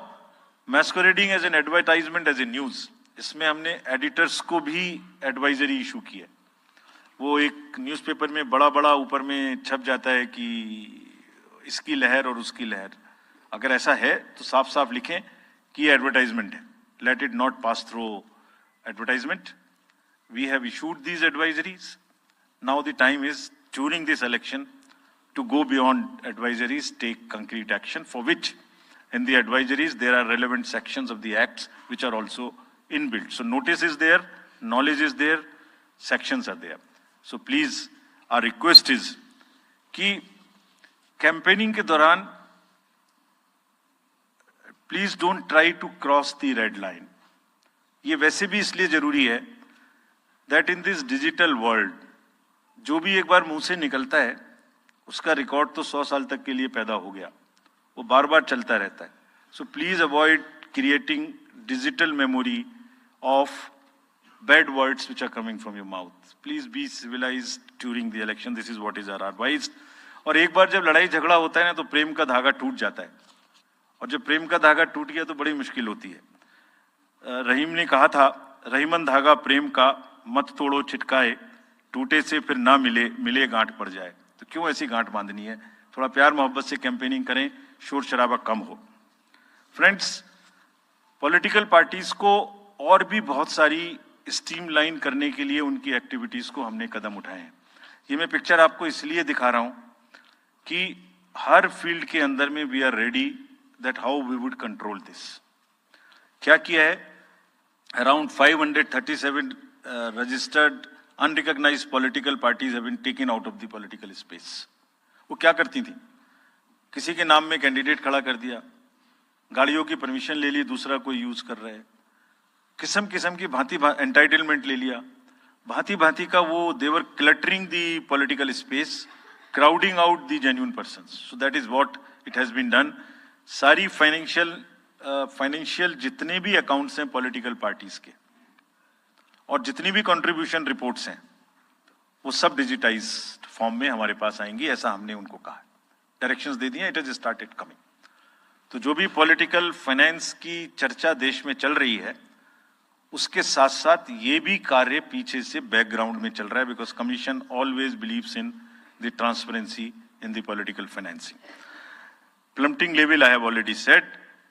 masquerading as an advertisement as a news. इसमें हमने editors को भी advisory issue की है. वो एक newspaper में बड़ा बड़ा ऊपर में छप जाता है कि इसकी लहर और उसकी लहर. अगर ऐसा है तो साफ साफ लिखें कि ये एडवर्टाइजमेंट है. Let it not pass through advertisement. We have issued these advisories. Now the time is during this election to go beyond advisories, take concrete action, for which in the advisories there are relevant sections of the acts which are also inbuilt. So notice is there, knowledge is there, sections are there. So please, our request is कि campaigning के दौरान please don't try to cross the red line. ये वैसे भी इसलिए जरूरी है that in this digital world जो भी एक बार मुंह से निकलता है उसका रिकॉर्ड तो 100 साल तक के लिए पैदा हो गया, वो बार बार चलता रहता है. So please avoid creating digital memory of bad words which are coming from your mouth. Please be civilized during the election. This is what is our advice. और एक बार जब लड़ाई झगड़ा होता है ना तो प्रेम का धागा टूट जाता है, और जब प्रेम का धागा टूट गया तो बड़ी मुश्किल होती है. रहीम ने कहा था, रहीमन धागा प्रेम का मत तोड़ो छिटकाए, टूटे से फिर ना मिले, मिले गांठ पड़ जाए। तो क्यों ऐसी गांठ बांधनी है? थोड़ा प्यार मोहब्बत से कैंपेनिंग करें, शोर शराबा कम हो। फ्रेंड्स, पॉलिटिकल पार्टीज को और भी बहुत सारी स्ट्रीमलाइन करने के लिए उनकी एक्टिविटीज को हमने कदम उठाए हैं। ये मैं पिक्चर आपको इसलिए दिखा रहा हूं कि हर फील्ड के अंदर में we are ready that how we would control this. क्या किया है? Around 537 registered unrecognized political parties have been taken out of the political space. वो क्या करती थी? किसी के नाम में कैंडिडेट खड़ा कर दिया, गाड़ियों की परमिशन ले ली, दूसरा कोई यूज कर रहा है, किस्म किस्म की भांति एंटाइटलमेंट ले लिया, भांति भांति का वो they were cluttering the political space, crowding out the genuine persons. So that is what it has been done. सारी फाइनेंशियल जितने भी अकाउंट्स हैं पॉलिटिकल पार्टीज के और जितनी भी कंट्रीब्यूशन रिपोर्ट्स हैं वो सब डिजिटाइज्ड फॉर्म में हमारे पास आएंगी, ऐसा हमने उनको कहा। डायरेक्शंस दे दिए, इट इज स्टार्टेड कमिंग। तो जो भी पॉलिटिकल फाइनेंस की चर्चा देश में चल रही है उसके साथ साथ ये भी कार्य पीछे से बैकग्राउंड में चल रहा है, because commission always believes in the transparency in the political financing. Plummeting level, I have already said.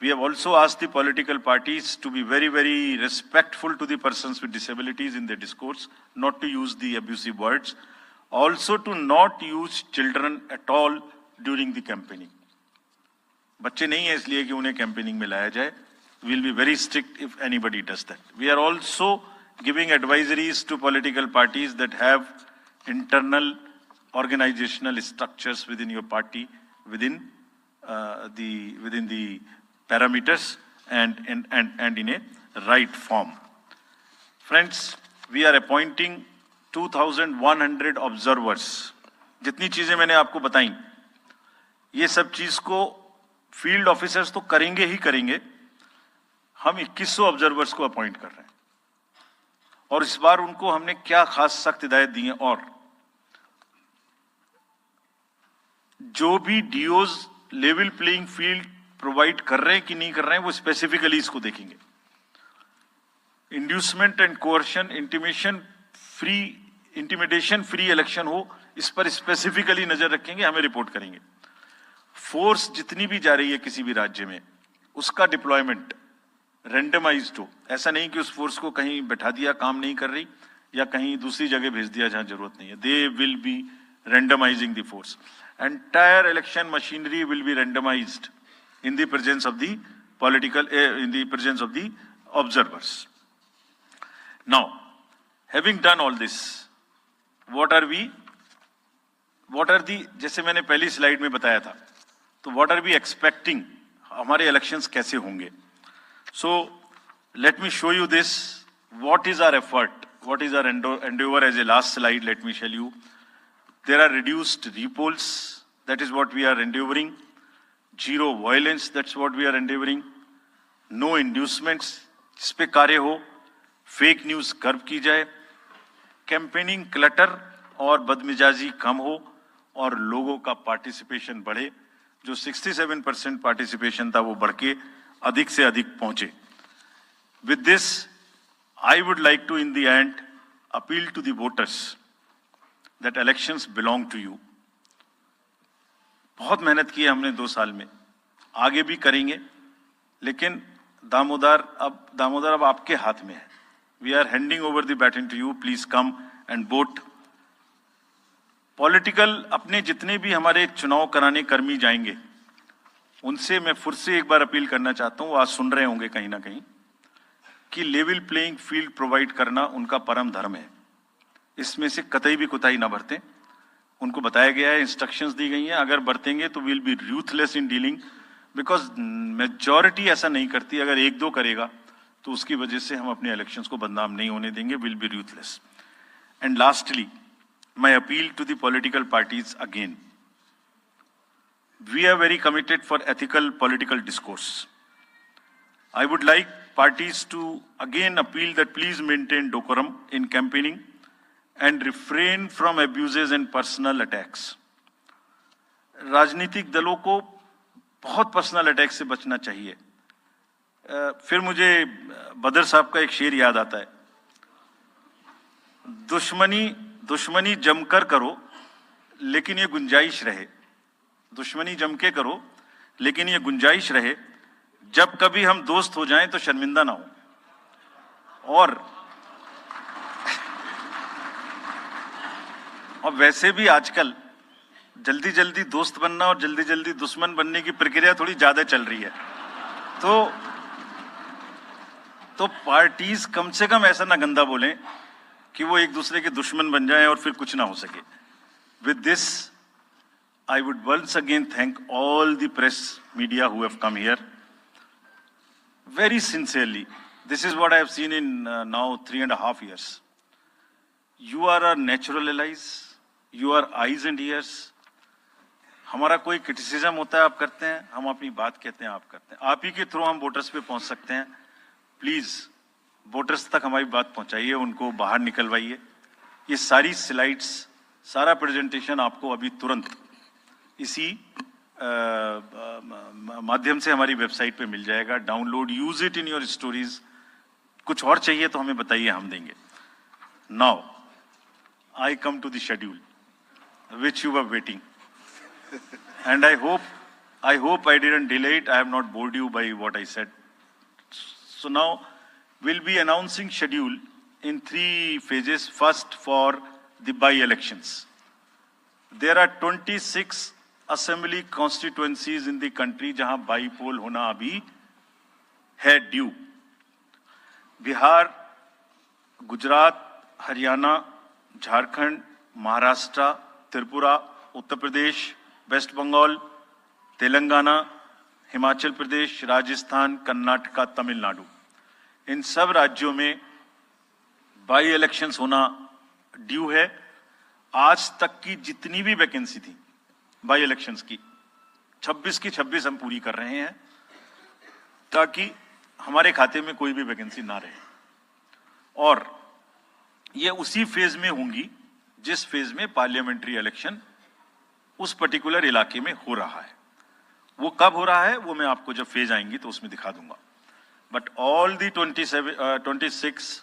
We have also asked the political parties to be very, very respectful to the persons with disabilities in their discourse, not to use the abusive words, also to not use children at all during the campaigning. बच्चे नहीं है इसलिए कि उन्हें campaigning में लाया जाए. We will be very strict if anybody does that. We are also giving advisories to political parties that have internal organizational structures within your party, within the parameters and in a right form. Friends, we are appointing 2,100 observers. जितनी चीजें मैंने आपको बताई, ये सब चीज को field officers तो करेंगे ही करेंगे. हम 2100 ऑब्जर्वर्स को अपॉइंट कर रहे हैं और इस बार उनको हमने क्या खास सख्त हिदायत दी है, और जो भी डीओज लेवल प्लेइंग फील्ड प्रोवाइड कर रहे हैं कि नहीं कर रहे हैं वो स्पेसिफिकली इसको देखेंगे. Inducement and coercion, intimidation free election हो, इस पर स्पेसिफिकली नजर रखेंगे, हमें रिपोर्ट करेंगे. फोर्स जितनी भी जा रही है किसी भी राज्य में उसका डिप्लॉयमेंट रैंडमाइज्ड हो. ऐसा नहीं कि उस फोर्स को कहीं बैठा दिया, काम नहीं कर रही, या कहीं दूसरी जगह भेज दिया जहां जरूरत नहीं है. They will be randomizing the force. Entire election machinery will be randomized in the presence of the in the presence of the observers. Now, having done all this, what are the, जैसे मैंने पहली slide में बताया था, तो what are we expecting, हमारे elections कैसे होंगे? So, let me show you this. What is our effort? What is our endeavor? As a last slide, let me tell you. There are reduced repolls, that is what we are endeavoring. Zero violence, that's what we are endeavoring. No inducements, जिस पे कार्य हो. Fake news curve की जाए. Campaigning clutter और बदमिजाजी कम हो और लोगों का पार्टिसिपेशन बढ़े. जो 67% पार्टिसिपेशन था वो बढ़ के अधिक से अधिक पहुंचे. With this, I would like to in the end appeal to the voters that elections belong to you. बहुत मेहनत की है हमने 2 साल में, आगे भी करेंगे, लेकिन दामोदर अब आपके हाथ में है. We are handing over the baton to you. Please come and vote. Political अपने जितने भी हमारे चुनाव कराने कर्मी जाएंगे उनसे मैं फिर से एक बार अपील करना चाहता हूं. आज सुन रहे होंगे कहीं ना कहीं कि लेवल प्लेइंग फील्ड प्रोवाइड करना उनका परम धर्म है. इसमें से कतई भी कोताही ना बरतें. उनको बताया गया है, इंस्ट्रक्शंस दी गई हैं, अगर बरतेंगे तो will be ruthless in dealing, because majority ऐसा नहीं करती. अगर 1-2 करेगा तो उसकी वजह से हम अपने इलेक्शंस को बदनाम नहीं होने देंगे. Will be ruthless. And lastly, my appeal to the political parties again. We are very committed for ethical political discourse. I would like parties to again appeal that please maintain decorum in campaigning and refrain from abuses and personal attacks. राजनीतिक दलों को बहुत personal attack से बचना चाहिए. फिर मुझे बदर साहब का एक शेर याद आता है, दुश्मनी दुश्मनी जमकर करो लेकिन ये गुंजाइश रहे, दुश्मनी जम के करो लेकिन ये गुंजाइश रहे, जब कभी हम दोस्त हो जाएं तो शर्मिंदा ना हो। और वैसे भी आजकल जल्दी जल्दी दोस्त बनना और जल्दी जल्दी दुश्मन बनने की प्रक्रिया थोड़ी ज्यादा चल रही है, तो पार्टीज कम से कम ऐसा ना गंदा बोलें कि वो एक दूसरे के दुश्मन बन जाएं और फिर कुछ ना हो सके। With this I would once again thank all the press media who have come here very sincerely. This is what I have seen in now 3.5 years. You are our natural allies. You are eyes and ears. हमारा कोई criticism होता है आप करते हैं, हम अपनी बात कहते हैं आप करते हैं। आप ही के थ्रू हम वोटर्स पे पहुंच सकते हैं। प्लीज वोटर्स तक हमारी बात पहुंचाइए, उनको बाहर निकलवाइए। ये सारी स्लाइड्स, सारा प्रेजेंटेशन आपको अभी तुरंत इसी माध्यम से हमारी वेबसाइट पे मिल जाएगा। Download, use it in your stories. कुछ और चाहिए तो हमें बताइए, हम देंगे। Now I come to the schedule which you were waiting, and I hope I didn't delay it. I have not bored you by what I said. So now we'll be announcing schedule in 3 phases. First, for the by-elections. There are 26 assembly constituencies in the country जहां by पोल होना अभी है due. Bihar, Gujarat, Haryana, Jharkhand, Maharashtra, Tripura, Uttar Pradesh, waste Bengal, Telangana, Himachal Pradesh, Rajasthan, Karnataka, Tamil Nadu, इन सब राज्यों में by elections होना due है। आज तक की जितनी भी वैकेंसी थी बाई इलेक्शंस की, 26 की 26 हम पूरी कर रहे हैं, ताकि हमारे खाते में कोई भी वैकेंसी ना रहे। और ये उसी फेज में होंगी जिस फेज में पार्लियामेंट्री इलेक्शन उस पर्टिकुलर इलाके में हो रहा है। वो कब हो रहा है वो मैं आपको जब फेज आएंगी तो उसमें दिखा दूंगा। But all the 26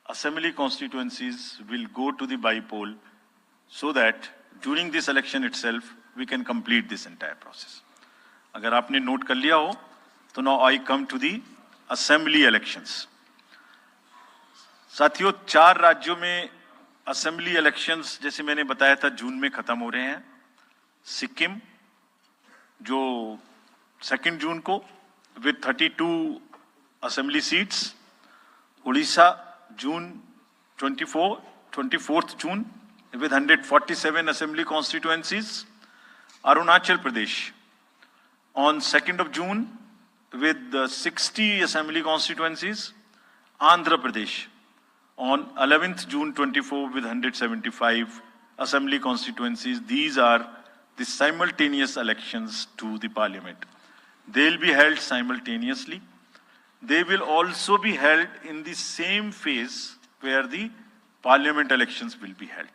assembly constituencies will go to the by-poll so that during this election itself we can complete this entire process. अगर आपने नोट कर लिया हो तो now I come to the assembly elections. साथियों, 4 राज्यों में असेंबली इलेक्शंस जैसे मैंने बताया था जून में खत्म हो रहे हैं। सिक्किम जो 2 जून को with 32 assembly seats, Orissa June 24th June with 147 assembly constituencies, Arunachal Pradesh on 2nd of June with 60 assembly constituencies, Andhra Pradesh on 11th June 24 with 175 assembly constituencies. These are the simultaneous elections to the parliament. They'll be held simultaneously. They will also be held in the same phase where the parliament elections will be held.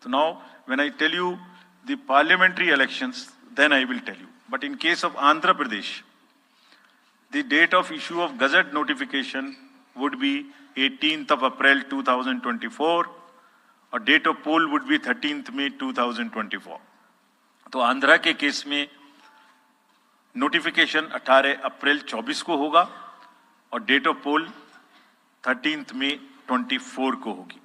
So now, when I tell you the parliamentary elections, then I will tell you. But in case of Andhra Pradesh, the date of issue of Gazette notification would be 18th of April 2024, or date of poll would be 13th May 2024. तो आंध्रा के case में notification 18 अप्रैल 24 को होगा और date of pole 13th May 24 को होगी।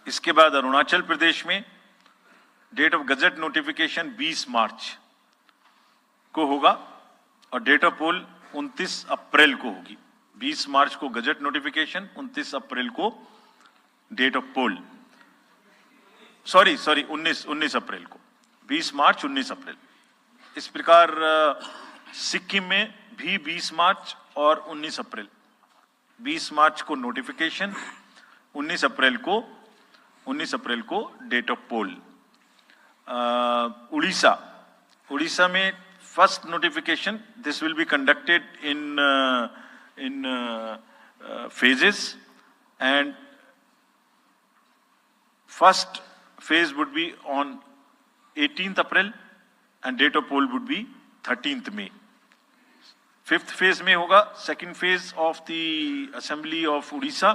इसके बाद अरुणाचल प्रदेश में डेट ऑफ गजट नोटिफिकेशन 20 मार्च को होगा और डेट ऑफ पोल 29 अप्रैल को होगी। 20 मार्च को गजट नोटिफिकेशन, 29 अप्रैल को डेट ऑफ पोल। सॉरी 19 अप्रैल को, 20 मार्च 19 अप्रैल। इस प्रकार सिक्किम में भी 20 मार्च और 19 अप्रैल, 20 मार्च को नोटिफिकेशन, 19 अप्रैल को डेट ऑफ पोल। उड़ीसा में first notification, this will be conducted in phases, and first phase would be on 18th April and date of poll would be 13th May. 5th phase में होगा second phase of the assembly of Orissa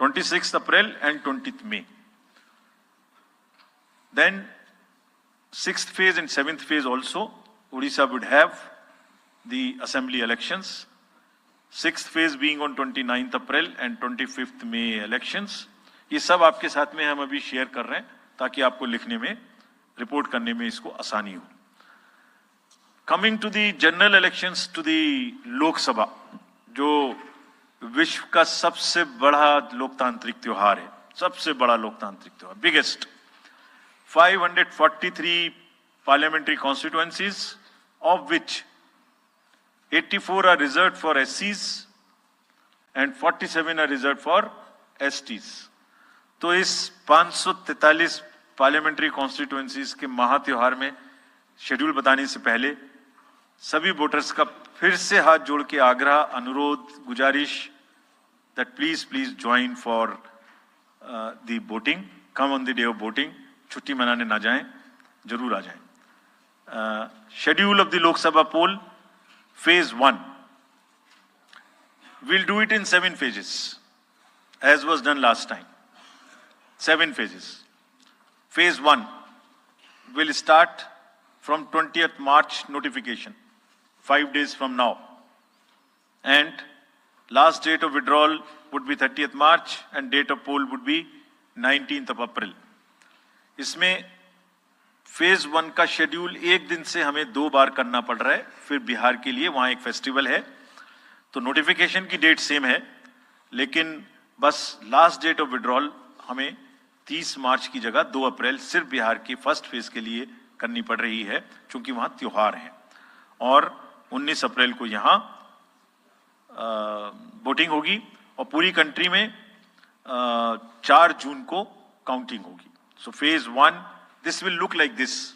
26th April and 20th May. Then 6th phase and 7th phase also, Odisha would have the assembly elections. 6th phase being on 29th April and 25th May elections. ये सब आपके साथ में हम अभी share कर रहे हैं ताकि आपको लिखने में, रिपोर्ट करने में इसको आसानी हो. Coming to the general elections to the लोक सभा, जो विश्व का सबसे बड़ा लोकतांत्रिक त्योहार है, सबसे बड़ा लोकतांत्रिक त्योहार, biggest. 543 parliamentary constituencies, of which 84 are reserved for SCs and 47 are reserved for STs. तो इस 543 पार्लियामेंट्री कॉन्स्टिट्यूएंसीज के महात्योहार में शेड्यूल बताने से पहले सभी वोटर्स का फिर से हाथ जोड़ के आग्रह, अनुरोध, गुजारिश that please join for the voting. Come on the day of voting. छुट्टी मनाने ना जाएं, जरूर आ जाएं. Schedule of the Lok Sabha poll, phase 1. We'll do it in 7 phases, as was done last time. 7 phases. Phase 1 will start from 20th March notification, 5 days from now. And last date of withdrawal would be 30th March and date of poll would be 19th of April. इसमें phase 1 का schedule एक दिन से हमें 2 बार करना पड़ रहा है. फिर बिहार के लिए वहां एक फेस्टिवल है, तो नोटिफिकेशन की डेट सेम है, लेकिन बस लास्ट डेट ऑफ विड्रॉल हमें 30 मार्च की जगह 2 अप्रैल सिर्फ बिहार की फर्स्ट फेज के लिए करनी पड़ रही है, क्योंकि वहां त्योहार है. और 19 अप्रैल को यहां वोटिंग होगी और पूरी कंट्री में 4 जून को काउंटिंग होगी. So phase 1 this will look like this.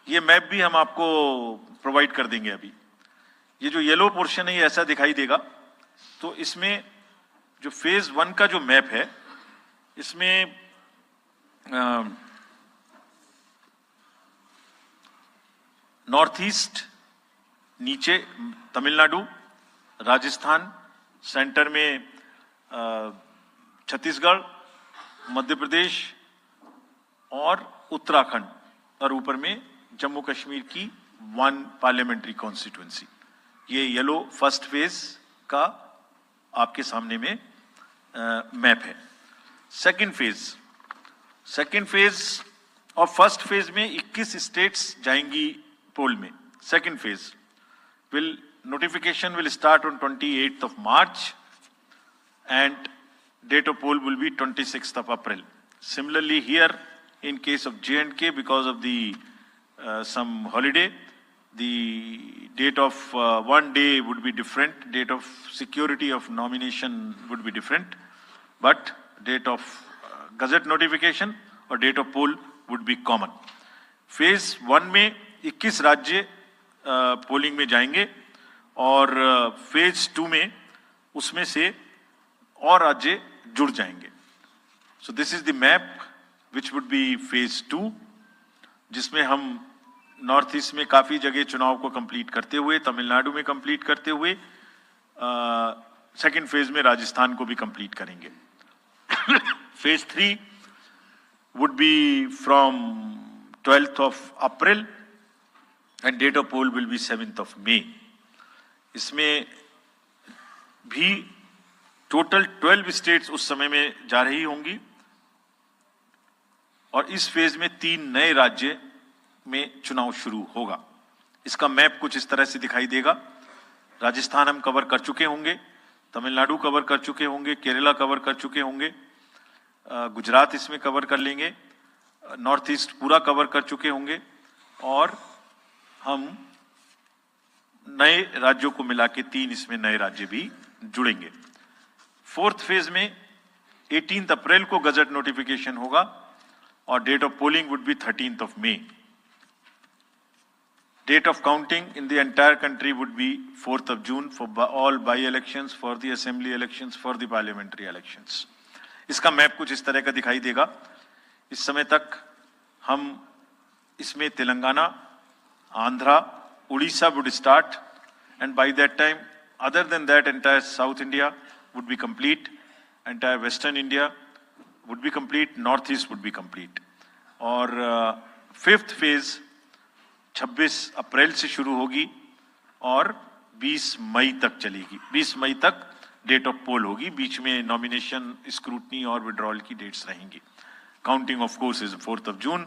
ये मैप भी हम आपको प्रोवाइड कर देंगे. अभी ये जो येलो पोर्शन है ये ऐसा दिखाई देगा. तो इसमें जो फेज 1 का जो मैप है, इसमें नॉर्थ ईस्ट नीचे तमिलनाडु, राजस्थान, सेंटर में छत्तीसगढ़, मध्य प्रदेश और उत्तराखंड, और ऊपर में जम्मू कश्मीर की 1 पार्लियामेंट्री कॉन्स्टिट्यूएंसी. ये येलो फर्स्ट फेज का आपके सामने में मैप है. सेकंड फेज और फर्स्ट फेज में 21 स्टेट्स जाएंगी पोल में. Second phase notification will start on 28th of March and date of poll will be 26th of April. Similarly here in case of J&K, because of the some holiday, the date of one day would be different, date of security of nomination would be different, but date of gazette notification or date of poll would be common. Phase 1 में 21 राज्य polling में जाएंगे और phase 2 में उसमें से और राज्य जुड़ जाएंगे. सो this is the map which would be phase 2, जिसमें हम नॉर्थ ईस्ट में काफी जगह चुनाव को कंप्लीट करते हुए, तमिलनाडु में कंप्लीट करते हुए, सेकेंड फेज में राजस्थान को भी कंप्लीट करेंगे. Phase 3 would be from 12th of April and date of poll will be 7th of May. इसमें भी टोटल 12 स्टेट्स उस समय में जा रही होंगी और इस फेज में 3 नए राज्य में चुनाव शुरू होगा. इसका मैप कुछ इस तरह से दिखाई देगा. राजस्थान हम कवर कर चुके होंगे, तमिलनाडु कवर कर चुके होंगे, केरला कवर कर चुके होंगे, गुजरात इसमें कवर कर लेंगे, नॉर्थ ईस्ट पूरा कवर कर चुके होंगे और हम नए राज्यों को मिला के 3 इसमें नए राज्य भी जुड़ेंगे. फोर्थ फेज में 18 अप्रैल को गजट नोटिफिकेशन होगा और date of polling would be 13th of May. Date of counting in the entire country would be 4th of June for all by-elections, for the assembly elections, for the parliamentary elections. इसका map कुछ इस तरह का दिखाई देगा. इस समय तक हम इसमें Telangana, Andhra, Orissa would start, and by that time, other than that, entire South India would be complete, entire Western India would be complete, Northeast would be complete. और फिफ्थ फेज 26 अप्रैल से शुरू होगी और 20 मई तक चलेगी। 20 मई तक डेट ऑफ पोल होगी, बीच में नॉमिनेशन, स्क्रूटनी और विड्रॉल की डेट्स रहेंगी। Counting of course is 4th of June.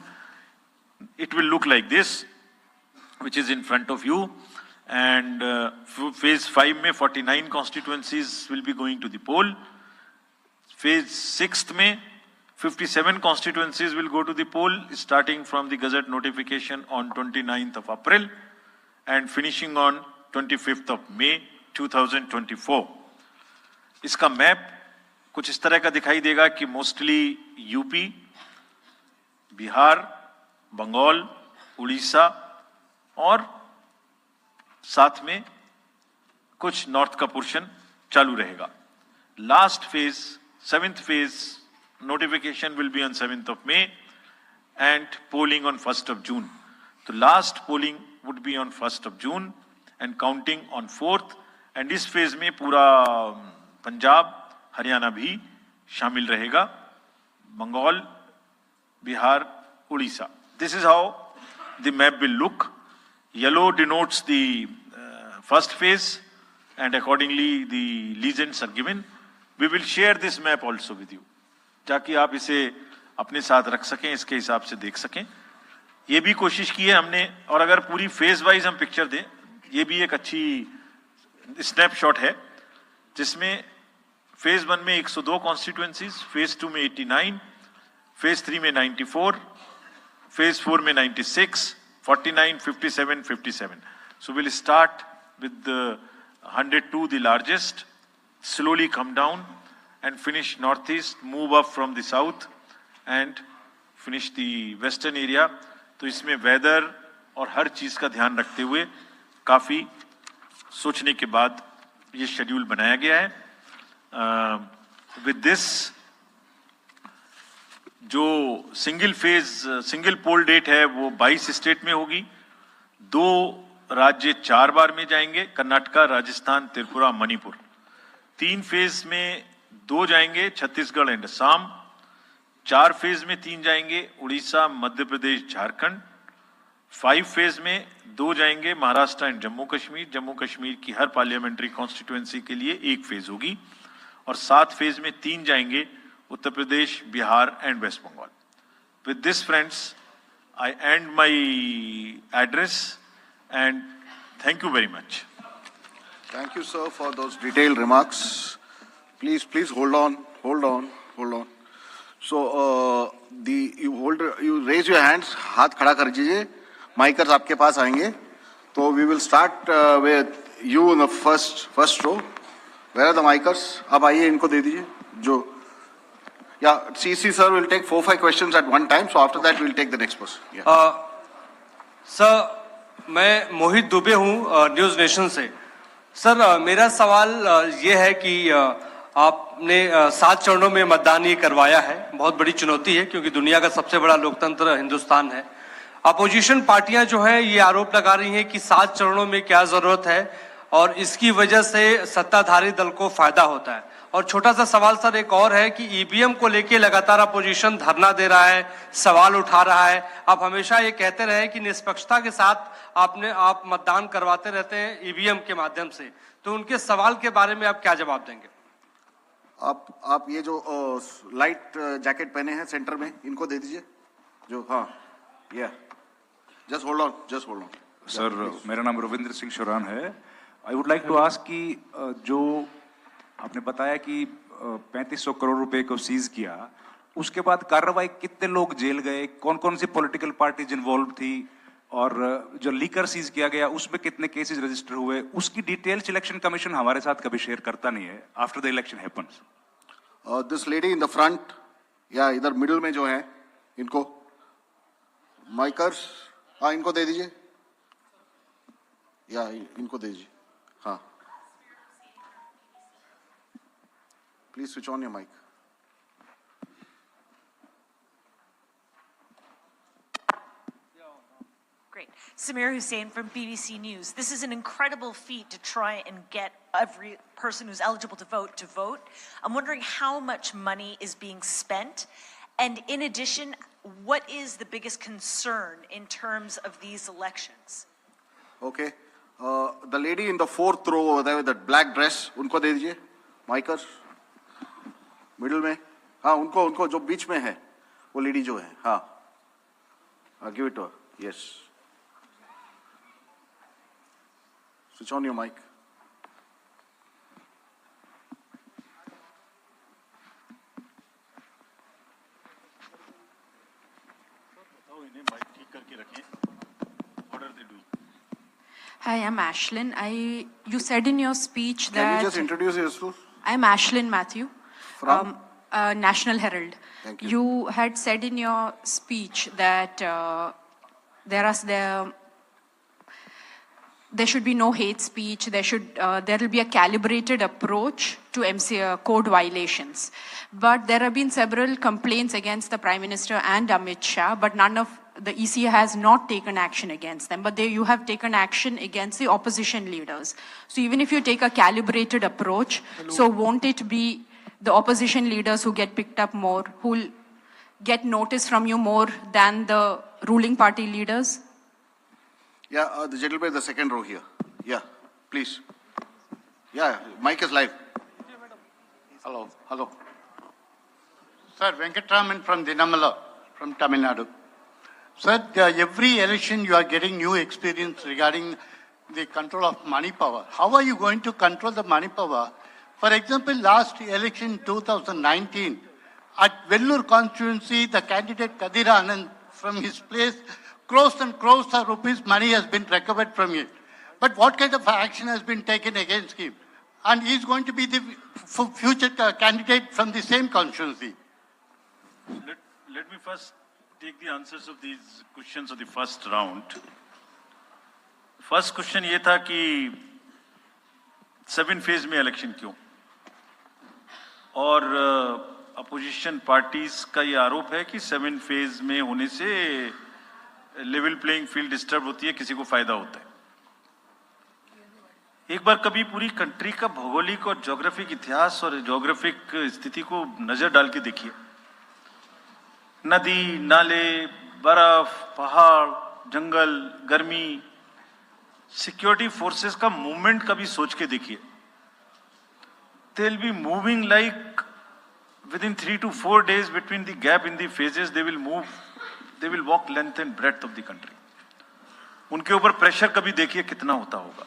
It will look like this, which is in front of you. And phase 5 में 49 constituencies will be going to the poll. Phase 6th में 57 constituencies will go to the poll, starting from the Gazette notification on 29th of April and finishing on 25th of May 2024. इसका map कुछ इस तरह का दिखाई देगा कि mostly UP, Bihar, Bengal, Orissa और साथ में कुछ नॉर्थ का पोर्शन चालू रहेगा। Last phase, 7th phase notification will be on 7th of May and polling on 1st of June. तो last polling would be on 1st of June and counting on 4th. and इस phase में पूरा पंजाब, हरियाणा भी शामिल रहेगा, Bengal, Bihar, Orissa. This is how the map will look. Yellow denotes the first phase and accordingly the legends are given. We will share this map also with you, ताकि आप इसे अपने साथ रख सकें, इसके हिसाब से देख सकें। ये भी कोशिश की है हमने, और अगर पूरी फेज वाइज हम पिक्चर दें, ये भी एक अच्छी स्नैपशॉट है, जिसमें फेज 1 में 102 कॉन्स्टिट्यूएंसीज, फेज 2 में 89, फेज 3 में 94, फेज 4 में 96, 49, 57, 57. So we'll start with the 102, the largest, slowly come down and finish northeast, move up from the south and finish the western area. तो इसमें वेदर और हर चीज का ध्यान रखते हुए काफी सोचने के बाद ये शेड्यूल बनाया गया है। विद दिस जो single phase, single poll date है वो 22 स्टेट में होगी। 2 राज्य 4 बार में जाएंगे, कर्नाटका, राजस्थान, त्रिपुरा, मणिपुर। 3 फेज में 2 जाएंगे, छत्तीसगढ़ एंड असम। 4 फेज में 3 जाएंगे, उड़ीसा, मध्य प्रदेश, झारखंड। 5 फेज में 2 जाएंगे, महाराष्ट्र एंड जम्मू कश्मीर। जम्मू कश्मीर की हर पार्लियामेंट्री कॉन्स्टिट्यूएंसी के लिए 1 फेज होगी। और 7 फेज में 3 जाएंगे, Uttar Pradesh, Bihar and West Bengal. With this friends, I and my address and thank you very much. Thank you, sir, for those detailed remarks. Please hold on. So, you raise your hands, हाथ खड़ा कर दीजिए, माइकर्स आपके पास आएंगे। तो we will start with you in the first row. Where are the micers? आप आइए, इनको दे दीजिए। जो, yeah, CC sir will take 4-5 questions at one time. So after that we'll take the next person. Yeah. Sir, मैं मोहित दुबे हूँ news nation से। Sir, मेरा सवाल ये है कि आपने 7 चरणों में मतदान ये करवाया है, बहुत बड़ी चुनौती है क्योंकि दुनिया का सबसे बड़ा लोकतंत्र हिंदुस्तान है। अपोजिशन पार्टियां जो हैं ये आरोप लगा रही हैं कि 7 चरणों में क्या जरूरत है और इसकी वजह से सत्ताधारी दल को फायदा होता है। और छोटा सा सवाल सर एक और है कि ईवीएम को लेके लगातार अपोजिशन धरना दे रहा है, सवाल उठा रहा है। आप हमेशा ये कहते रहे कि निष्पक्षता के साथ आप मतदान करवाते रहते हैं ईवीएम के माध्यम से, तो उनके सवाल के बारे में आप क्या जवाब देंगे? आप ये जो लाइट जैकेट पहने हैं सेंटर में, इनको दे दीजिए। जो, हाँ, या जस्ट होल्ड ऑन। सर, मेरा नाम रविंद्र सिंह शोरान है। I would like to ask कि जो आपने बताया कि 3500 करोड़ रुपए को सीज किया, उसके बाद कार्रवाई कितने लोग जेल गए, कौन कौन सी पॉलिटिकल पार्टीज इन्वॉल्व थी, और जो लीकर सीज किया गया उसमें कितने केसेस रजिस्टर हुए, उसकी डिटेल्स इलेक्शन कमीशन हमारे साथ कभी शेयर करता नहीं है after the election happens. This lady in the front या इधर मिडिल में जो है, इनको माइकर्स, हाँ, इनको दे दीजिए, या इनको दे दीजिए। हाँ, please switch on your mic. Great. Samir Hussain from BBC News. This is an incredible feat to try and get every person who's eligible to vote. I'm wondering how much money is being spent, and in addition, what is the biggest concern in terms of these elections? Okay. The lady in the fourth row over there with that black dress, उनको दे दीजिए, माइकर्स, middle में, हाँ उनको जो बीच में है, वो lady जो है, हाँ, give it to her, yes. Switch on your mic. Hi, I'm Ashlyn. You said in your speech that... Can you just introduce yourself? I'm Ashlyn Matthew. From? National Herald. Thank you. You had said in your speech that there should be no hate speech. There will be a calibrated approach to code violations. But there have been several complaints against the Prime Minister and Amit Shah, but the EC has not taken action against them. But you have taken action against the opposition leaders. So even if you take a calibrated approach, so won't it be the opposition leaders who get picked up more, who will get notice from you more than the ruling party leaders? Yeah, the gentleman in the second row here. Yeah, please. Yeah, mic is live. Hello. Sir, Venkatraman from Dinamala, from Tamil Nadu. Sir, every election you are getting new experience regarding the control of money power. How are you going to control the money power? For example, last election 2019, at Vellore constituency, the candidate Kadir Anand from his place, crores and crores of rupees money has been recovered from it. But what kind of action has been taken against him? And he is going to be the future candidate from the same constituency. Let me first take the answers of these questions of the first round. First question ये था कि 7 phase में election क्यों, और opposition parties का ये आरोप है कि 7 फेज में होने से लेवल प्लेइंग फील्ड डिस्टर्ब होती है, किसी को फायदा होता है। एक बार कभी पूरी कंट्री का भौगोलिक और ज्योग्राफिक इतिहास और ज्योग्राफिक स्थिति को नजर डाल के देखिए। नदी, नाले, बर्फ, पहाड़, जंगल, गर्मी, सिक्योरिटी फोर्सेस का मूवमेंट कभी सोच के देखिए। They will be moving like within 3 to 4 days between the gap in the phases, they will move, they will walk length and breadth of the country. उनके ऊपर प्रेशर कभी देखिए कितना होता होगा।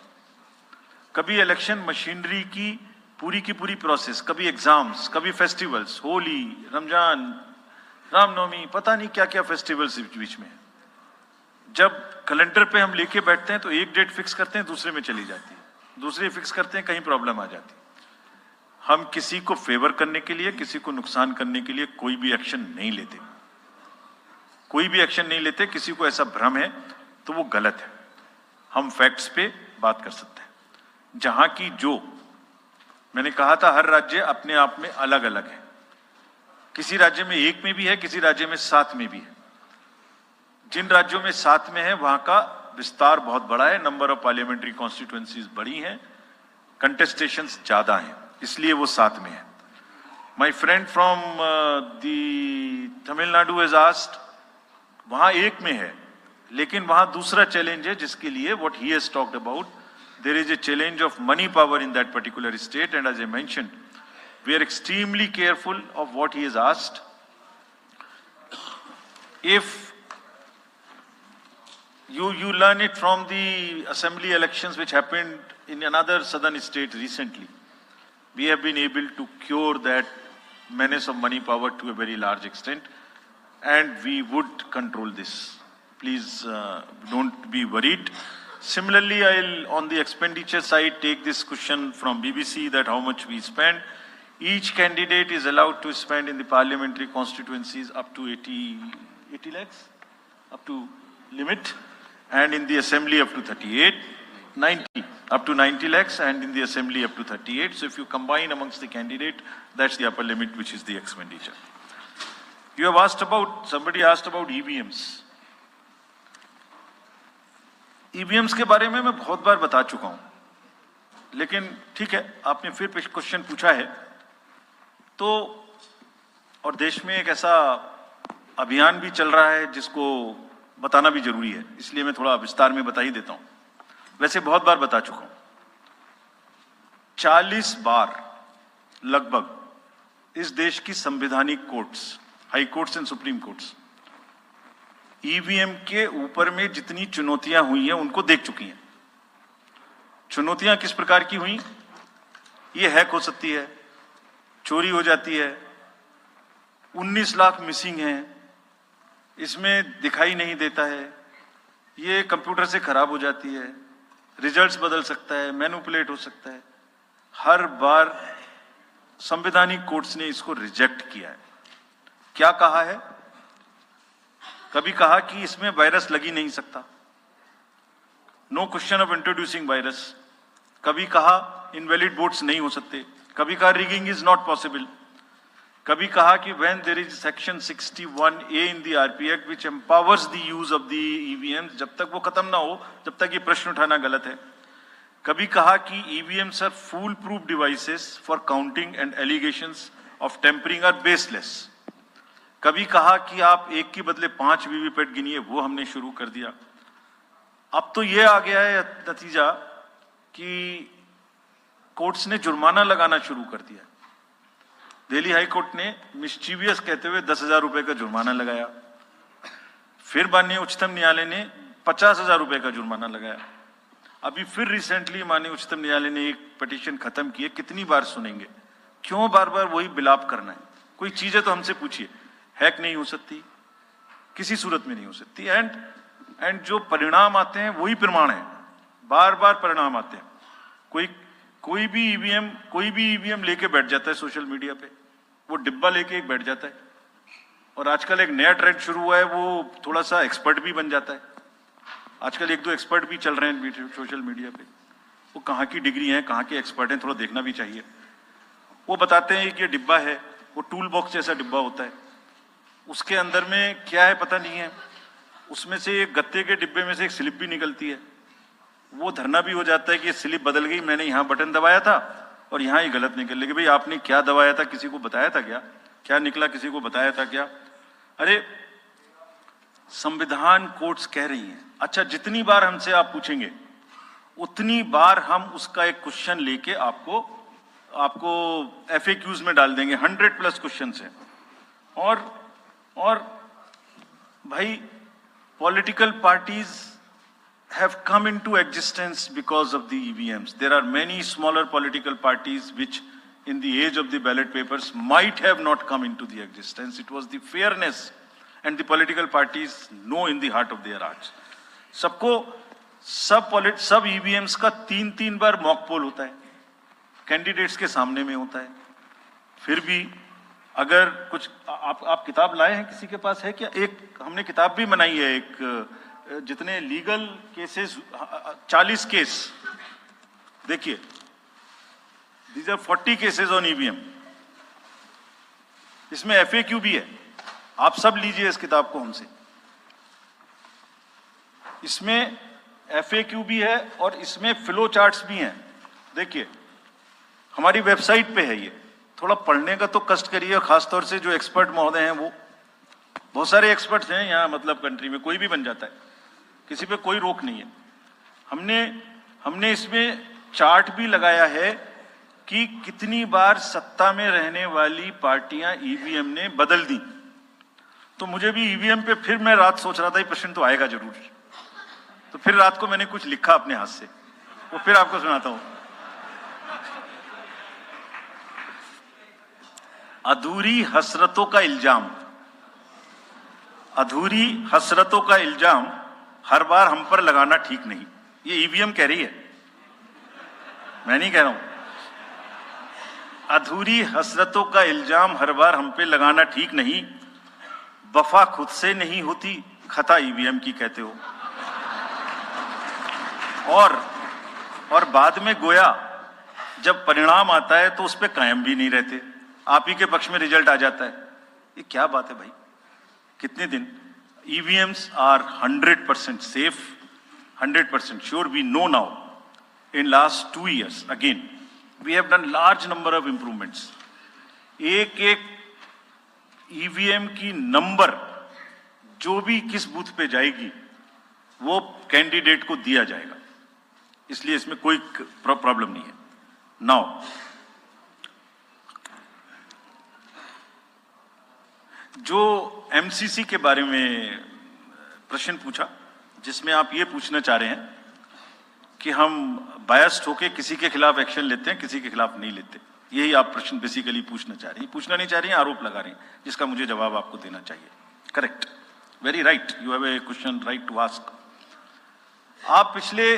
कभी इलेक्शन मशीनरी की पूरी प्रोसेस, कभी एग्जाम्स, कभी फेस्टिवल्स, होली, रमजान, रामनवमी, पता नहीं क्या क्या फेस्टिवल्स बीच में है। जब कैलेंडर पे हम लेके बैठते हैं तो एक डेट फिक्स करते हैं, दूसरे में चली जाती है, दूसरे फिक्स करते हैं, कहीं प्रॉब्लम आ जाती है। हम किसी को फेवर करने के लिए, किसी को नुकसान करने के लिए कोई भी एक्शन नहीं लेते, कोई भी एक्शन नहीं लेते। किसी को ऐसा भ्रम है तो वो गलत है। हम फैक्ट्स पे बात कर सकते हैं। जहां की जो मैंने कहा था, हर राज्य अपने आप में अलग अलग है। किसी राज्य में 1 में भी है, किसी राज्य में 7 में भी है। जिन राज्यों में 7 में है वहां का विस्तार बहुत बड़ा है, नंबर ऑफ पार्लियामेंट्री कॉन्स्टिट्यूएंसीज बड़ी हैं, कंटेस्टेशंस ज्यादा हैं, इसलिए वो 7 में है। My friend from the Tamil Nadu has asked, वहां 1 में है, लेकिन वहां दूसरा चैलेंज है जिसके लिए what he has talked about, there is a challenge of money power in that particular state, and as I mentioned, we are extremely careful of what he has asked. If you learn it from the assembly elections which happened in another southern state recently, we have been able to cure that menace of money power to a very large extent, and we would control this. Please don't be worried. Similarly, I'll on the expenditure side take this question from BBC that how much we spend. Each candidate is allowed to spend in the parliamentary constituencies up to 80 lakhs, up to limit, and in the assembly up to 90, up to 90 lakhs, and in the assembly up to 38. So if you combine amongst the candidate, that's the upper limit, which is the expenditure. You have asked about, somebody asked about EVMs. EVMs के बारे में मैं बहुत बार बता चुका हूं, लेकिन ठीक है, आपने फिर क्वेश्चन पूछा है तो, और देश में एक ऐसा अभियान भी चल रहा है जिसको बताना भी जरूरी है, इसलिए मैं थोड़ा विस्तार में बता ही देता हूं। वैसे बहुत बार बता चुका हूं, 40 बार लगभग इस देश की संवैधानिक courts, high courts and supreme courts EVM के ऊपर में जितनी चुनौतियां हुई हैं उनको देख चुकी हैं। चुनौतियां किस प्रकार की हुई? ये हैक हो सकती है, चोरी हो जाती है, 19 लाख मिसिंग हैं, इसमें दिखाई नहीं देता है, ये कंप्यूटर से खराब हो जाती है, रिजल्ट्स बदल सकता है, मैनिपुलेट हो सकता है। हर बार संवैधानिक कोर्ट्स ने इसको रिजेक्ट किया है। क्या कहा है? कभी कहा कि इसमें वायरस लग ही नहीं सकता, no question of introducing virus. कभी कहा इनवैलिड वोट्स नहीं हो सकते, कभी कहा रिगिंग इज नॉट पॉसिबल, कभी कहा कि when there is section 61A in the RP act which empowers the use of the EVM, जब तक वो खत्म ना हो जब तक ये प्रश्न उठाना गलत है। कभी कहा कि EVMs are foolproof devices for counting and allegations of tampering are baseless. कभी कहा कि आप एक के बदले 5 वीवीपैट गिनिए, वो हमने शुरू कर दिया। अब तो ये आ गया है नतीजा कि कोर्ट्स ने जुर्माना लगाना शुरू कर दिया। दिल्ली हाई कोर्ट ने मिस्चीवियस कहते हुए 10,000 रुपए का जुर्माना लगाया, फिर माननीय उच्चतम न्यायालय ने 50,000 रुपए का जुर्माना लगाया। अभी फिर रिसेंटली माननीय उच्चतम न्यायालय ने एक पिटीशन खत्म की है। कितनी बार सुनेंगे? क्यों बार बार वही बिलाप करना है? कोई चीजें तो हमसे पूछिए। हैक नहीं हो सकती, किसी सूरत में नहीं हो सकती, एंड जो परिणाम आते हैं वही प्रमाण है, बार बार परिणाम आते हैं। कोई भी ईवीएम लेके बैठ जाता है सोशल मीडिया पे, वो डिब्बा लेके एक बैठ जाता है, और आजकल एक नया ट्रेंड शुरू हुआ है, वो थोड़ा सा एक्सपर्ट भी बन जाता है। आजकल 1-2 एक्सपर्ट भी चल रहे हैं सोशल मीडिया पे, वो कहाँ की डिग्री है, कहाँ के एक्सपर्ट हैं, थोड़ा देखना भी चाहिए। वो बताते हैं कि ये डिब्बा है, वो टूल बॉक्स जैसा डिब्बा होता है, उसके अंदर में क्या है पता नहीं है, उसमें से एक गत्ते के डिब्बे में से एक स्लिप भी निकलती है। वो धरना भी हो जाता है कि ये स्लिप बदल गई, मैंने यहाँ बटन दबाया था और यहाँ ही गलत निकल लगी। भाई आपने क्या दबाया था, किसी को बताया था क्या? क्या निकला, किसी को बताया था क्या? अरे संविधान कोर्ट्स कह रही हैं। अच्छा, जितनी बार हमसे आप पूछेंगे उतनी बार हम उसका एक क्वेश्चन लेके आपको FAQs में डाल देंगे। 100+ क्वेश्चन है। और भाई political parties have come into existence because of the EVMs. There are many smaller political parties which in the age of the ballot papers might have not come into the existence. It was the fairness and the political parties know in the heart of their hearts. सब EVMs का 3-3 बार mock poll होता है, candidates के सामने में होता है। फिर भी अगर कुछ आप किताब लाए हैं, किसी के पास है क्या? एक हमने किताब भी बनाई है, एक जितने लीगल केसेस 40 केस, देखिए these are 40 cases on EVM. इसमें FAQ भी है, आप सब लीजिए इस किताब को हमसे। इसमें FAQ भी है और इसमें फ्लो चार्ट्स भी हैं। देखिए हमारी वेबसाइट पे है ये, थोड़ा पढ़ने का तो कष्ट करिए, खासतौर से जो एक्सपर्ट महोदय हैं, वो बहुत सारे एक्सपर्ट्स हैं यहाँ, मतलब कंट्री में कोई भी बन जाता है, किसी पे कोई रोक नहीं है। हमने इसमें चार्ट भी लगाया है कि कितनी बार सत्ता में रहने वाली पार्टियां ईवीएम ने बदल दी। तो मुझे भी ईवीएम पे फिर मैं रात सोच रहा था ये प्रश्न तो आएगा जरूर, तो फिर रात को मैंने कुछ लिखा अपने हाथ से, वो फिर आपको सुनाता हूं। अधूरी हसरतों का इल्जाम, अधूरी हसरतों का इल्जाम हर बार हम पर लगाना ठीक नहीं। ये ईवीएम कह रही है, मैं नहीं कह रहा हूं। अधूरी हसरतों का इल्जाम हर बार हम पे लगाना ठीक नहीं, वफा खुद से नहीं होती, खता ईवीएम की कहते हो। और बाद में गोया जब परिणाम आता है तो उस पे कायम भी नहीं रहते, आप ही के पक्ष में रिजल्ट आ जाता है। ये क्या बात है भाई? कितने दिन? EVMs are 100% safe, 100% sure. We know now, in last 2 years, again, we have done large number of improvements. एक ईवीएम की नंबर जो भी किस बूथ पे जाएगी वो कैंडिडेट को दिया जाएगा, इसलिए इसमें कोई प्रॉब्लम नहीं है. नाउ जो एमसीसी के बारे में प्रश्न पूछा, जिसमें आप ये पूछना चाह रहे हैं कि हम बायस्ड होके किसी के खिलाफ एक्शन लेते हैं, किसी के खिलाफ नहीं लेते, यही आप प्रश्न बेसिकली पूछना चाह रही हैं. पूछना नहीं चाह रही हैं, आरोप लगा रही हैं, जिसका मुझे जवाब आपको देना चाहिए. Correct, very right, you have a question right to ask. आप पिछले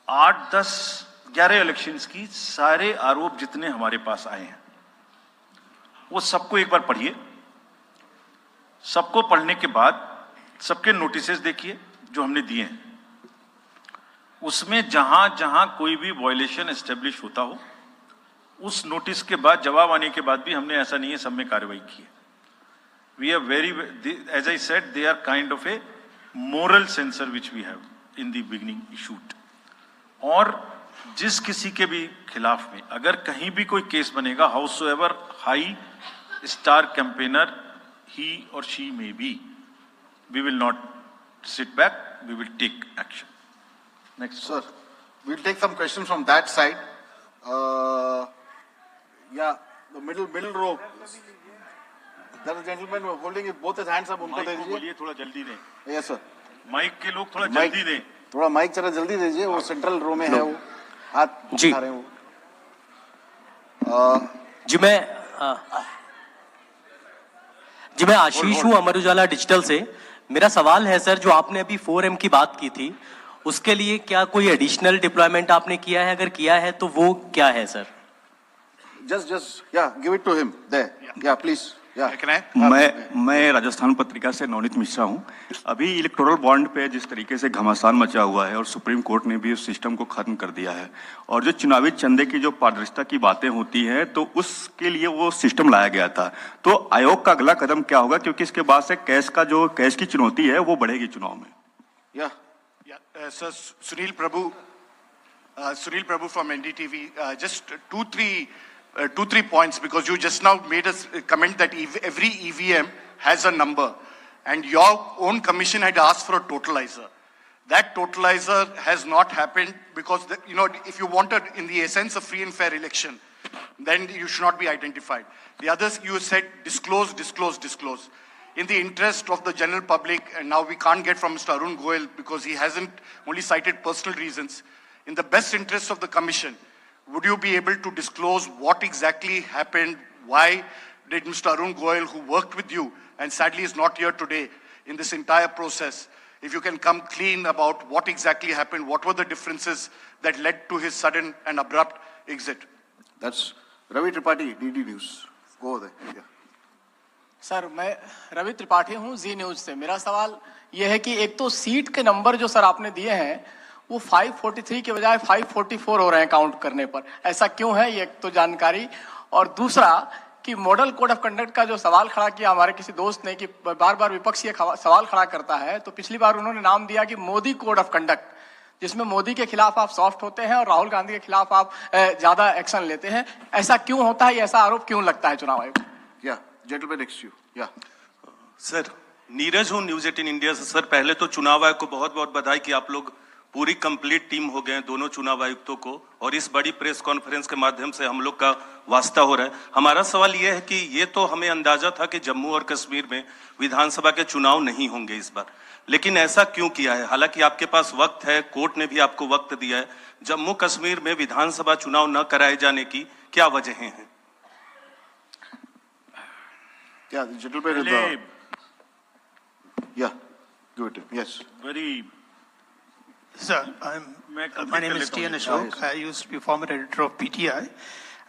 8, 10, 11 इलेक्शंस की सारे आरोप जितने हमारे पास आए हैं वो सबको एक बार पढ़िए. सबको पढ़ने के बाद सबके नोटिसेस देखिए जो हमने दिए हैं. उसमें जहां जहां कोई भी वायलेशन एस्टेब्लिश होता हो, उस नोटिस के बाद, जवाब आने के बाद भी हमने, ऐसा नहीं है सब में कार्रवाई की है. We are very, as I said, they are kind of a moral censor which we have in the beginning issued. और जिस किसी के भी खिलाफ में अगर कहीं भी कोई केस बनेगा, however high star campaigner he or she may be, we will not sit back, we will take action. Next. Sir, we'll take some questions from that side. Yeah, the middle row. There is a gentleman holding both his hands up. उनको दे दीजिए. बोलिए थोड़ा जल्दी दें. Yes sir. Mic के लोग थोड़ा जल्दी दें. थोड़ा माइक जरा जल्दी दीजिए. वो सेंट्रल रो में है, वो हाथ जी. उठा रहे हैं वो. जी मैं आशीष हूँ, अमर उजाला डिजिटल से. मेरा सवाल है सर, जो आपने अभी 4M की बात की थी, उसके लिए क्या कोई एडिशनल डिप्लॉयमेंट आपने किया है? अगर किया है तो वो क्या है sir? Just yeah, give it to him there. Yeah, please. Yeah. मैं राजस्थान पत्रिका से नवनीत मिश्रा हूँ. अभी इलेक्टोरल बॉन्ड पे जिस तरीके से घमासान मचा हुआ है और सुप्रीम कोर्ट ने भी उस सिस्टम को खत्म कर दिया है, और जो चुनावी चंदे की जो पारदर्शिता की बातें होती हैं, तो उसके लिए वो सिस्टम लाया गया था. तो आयोग का अगला कदम क्या होगा, क्योंकि इसके बाद से कैश की चुनौती है वो बढ़ेगी चुनाव में. Sir, Sunil Prabhu from NDTV. Just two, three points, because you just now made a comment that every EVM has a number, and your own commission had asked for a totalizer. That totalizer has not happened because, if you wanted, in the essence, a free and fair election, then you should not be identified. The others, you said disclose. In the interest of the general public, and now we can't get from Mr. Arun Goel because he hasn't only cited personal reasons. In the best interest of the commission, would you be able to disclose what exactly happened? Why did Mr. Arun Goel, who worked with you and sadly is not here today in this entire process, if you can come clean about what exactly happened, what were the differences that led to his sudden and abrupt exit? That's Ravi Tripathi, DD News. Go there. Yeah. Sir, मैं रवि त्रिपाठी हूँ, जी news से. मेरा सवाल यह है कि एक तो सीट के नंबर जो सर आपने दिए हैं वो 543 के बजाय 544 हो रहे हैं काउंट करने पर. ऐसा क्यों है, ये एक तो जानकारी. और दूसरा कि मॉडल कोड ऑफ कंडक्ट का जो सवाल खड़ा किया हमारे किसी दोस्त ने कि बार बार विपक्ष ये सवाल खड़ा करता है, तो पिछली बार उन्होंने नाम दिया कि मोदी कोड ऑफ कंडक्ट, जिसमें मोदी के खिलाफ आप सॉफ्ट होते हैं और राहुल गांधी के खिलाफ आप ज्यादा एक्शन लेते हैं. ऐसा क्यों होता है, ऐसा आरोप क्यों लगता है चुनाव आयोग? Gentleman next to you. Yeah. Sir, Neeraj हूँ, न्यूज 18 इंडिया से. सर, पहले तो चुनाव आयोग को बहुत बहुत बधाई कि आप लोग पूरी कंप्लीट टीम हो गए, दोनों चुनाव आयुक्तों को, और इस बड़ी प्रेस कॉन्फ्रेंस के माध्यम से हम लोग का वास्ता हो रहा है. हमारा सवाल ये है कि ये तो हमें अंदाजा था कि जम्मू और कश्मीर में विधानसभा के चुनाव नहीं होंगे इस बार, लेकिन ऐसा क्यों किया है? हालांकि आपके पास वक्त है, कोर्ट ने भी आपको वक्त दिया है. जम्मू कश्मीर में विधानसभा चुनाव न कराए जाने की क्या वजहें हैं? Yeah, the gentleman is the... Yeah, give it to him. Yes. Very. Sir, my name is T.N. Ashok. I used to be former editor of PTI.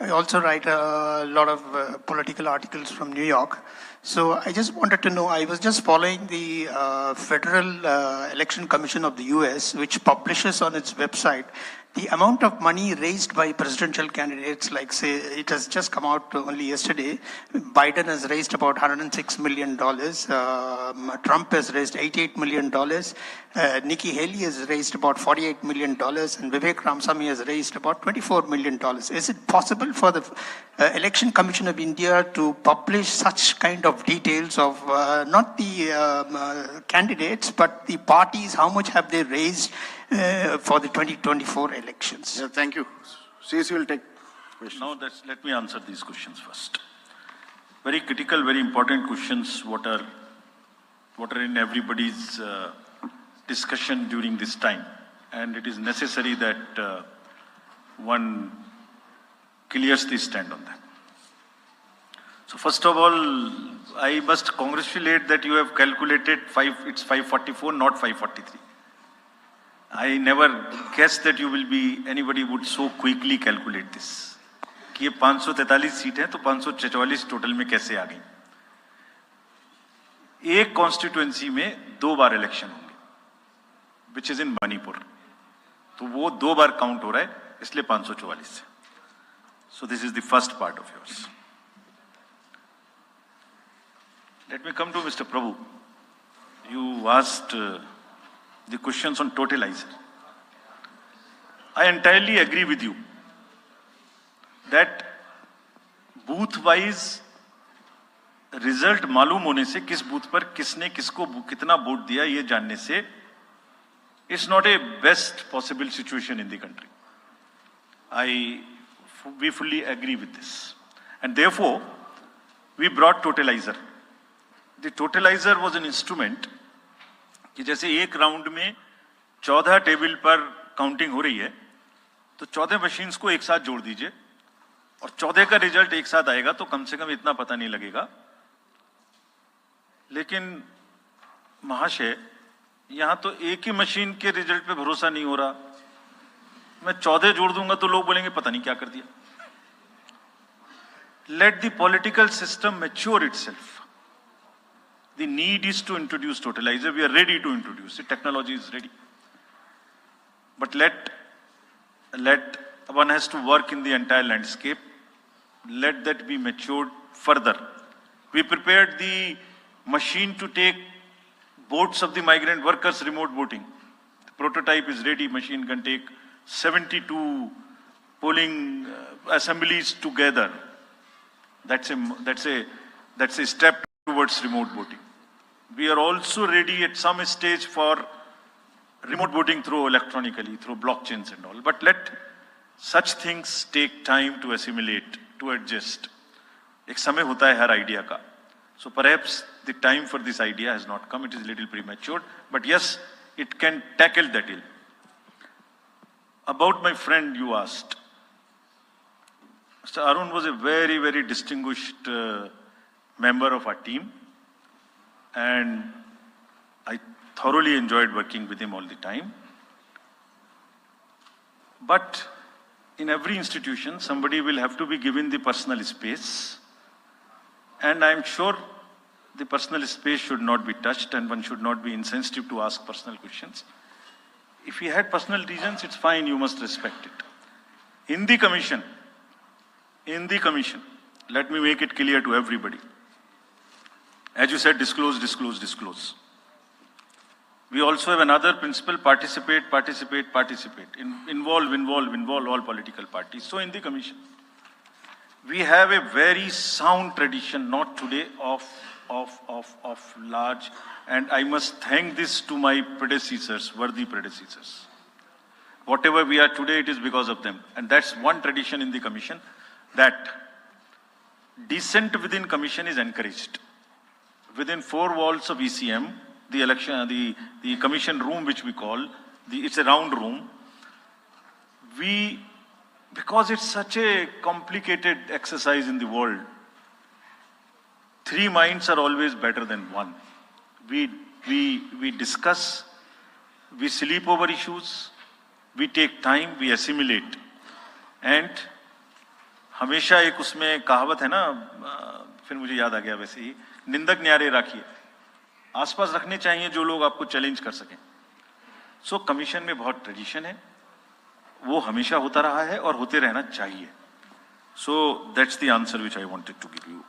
I also write a lot of political articles from New York. So I just wanted to know, I was just following the Federal Election Commission of the US, which publishes on its website the amount of money raised by presidential candidates, like say, it has just come out only yesterday. Biden has raised about $106 million. Trump has raised $88 million. Nikki Haley has raised about $48 million. And Vivek Ramaswamy has raised about $24 million. Is it possible for the Election Commission of India to publish such kind of details of not the candidates, but the parties, how much have they raised for the 2024 elections? Yeah, thank you. CC will take questions. Now let me answer these questions first. Very critical, very important questions. What are in everybody's discussion during this time, and it is necessary that one clears the stand on that. So first of all, I must congratulate that you have calculated it's 544, not 543. I never guessed that anybody would so quickly calculate this. कि ये 543 seat है तो 544 total में कैसे आ गई? एक constituency में 2 बार election होंगे, विच इज इन मणिपुर, तो वो 2 बार काउंट हो रहा है, इसलिए 544 से. So this is the first part of yours. Let me come to Mr. Prabhu. You asked the questions on totalizer. I entirely agree with you that booth-wise result मालूम होने से, किस बूथ पर किसने किसको कितना वोट दिया ये जानने से, it's not a best possible situation in the country. We fully agree with this, and therefore we brought totalizer. The totalizer was an instrument कि जैसे एक राउंड में 14 टेबल पर काउंटिंग हो रही है, तो 14 मशीन्स को एक साथ जोड़ दीजिए और 14 का रिजल्ट एक साथ आएगा, तो कम से कम इतना पता नहीं लगेगा. लेकिन महाशय, यहां तो एक ही मशीन के रिजल्ट पे भरोसा नहीं हो रहा. मैं 14 जोड़ दूंगा तो लोग बोलेंगे पता नहीं क्या कर दिया. Let the political system mature itself. The need is to introduce totalizer. We are ready to introduce it. Technology is ready. But let one has to work in the entire landscape. Let that be matured further. We prepared the machine to take votes of the migrant workers remote voting. The prototype is ready. Machine can take 72 polling assemblies together. That's a step towards remote voting. We are also ready at some stage for remote voting through electronically, through blockchains and all. But let such things take time to assimilate, to adjust. एक समय होता है हर idea का. So perhaps the time for this idea has not come. It is a little premature. But yes, it can tackle that ill. About my friend you asked. Mr. Arun was a very, very distinguished member of our team, and I thoroughly enjoyed working with him all the time. But in every institution, somebody will have to be given the personal space, and I'm sure the personal space should not be touched, and one should not be insensitive to ask personal questions. If he had personal reasons, it's fine, you must respect it. In the commission, let me make it clear to everybody. As you said, disclose, disclose, disclose. We also have another principle: participate, participate, participate. Involve all political parties. So in the commission, we have a very sound tradition, not today, of large, and I must thank this to my predecessors, worthy predecessors. Whatever we are today, it is because of them. And that's one tradition in the commission, that dissent within commission is encouraged. Within 4 walls of ECM, the commission room, which we call, it's a round room. Because it's such a complicated exercise in the world, 3 minds are always better than 1. We discuss, we sleep over issues, we take time, we assimilate. And हमेशा एक उसमें कहावत है ना, फिर मुझे याद आ गया, वैसे ही, निंदक न्यारे राखिए. आसपास रखने चाहिए जो लोग आपको चैलेंज कर सकें. सो कमीशन में बहुत ट्रेडिशन है. वो हमेशा होता रहा है और होते रहना चाहिए. So that's the answer which I wanted to give you.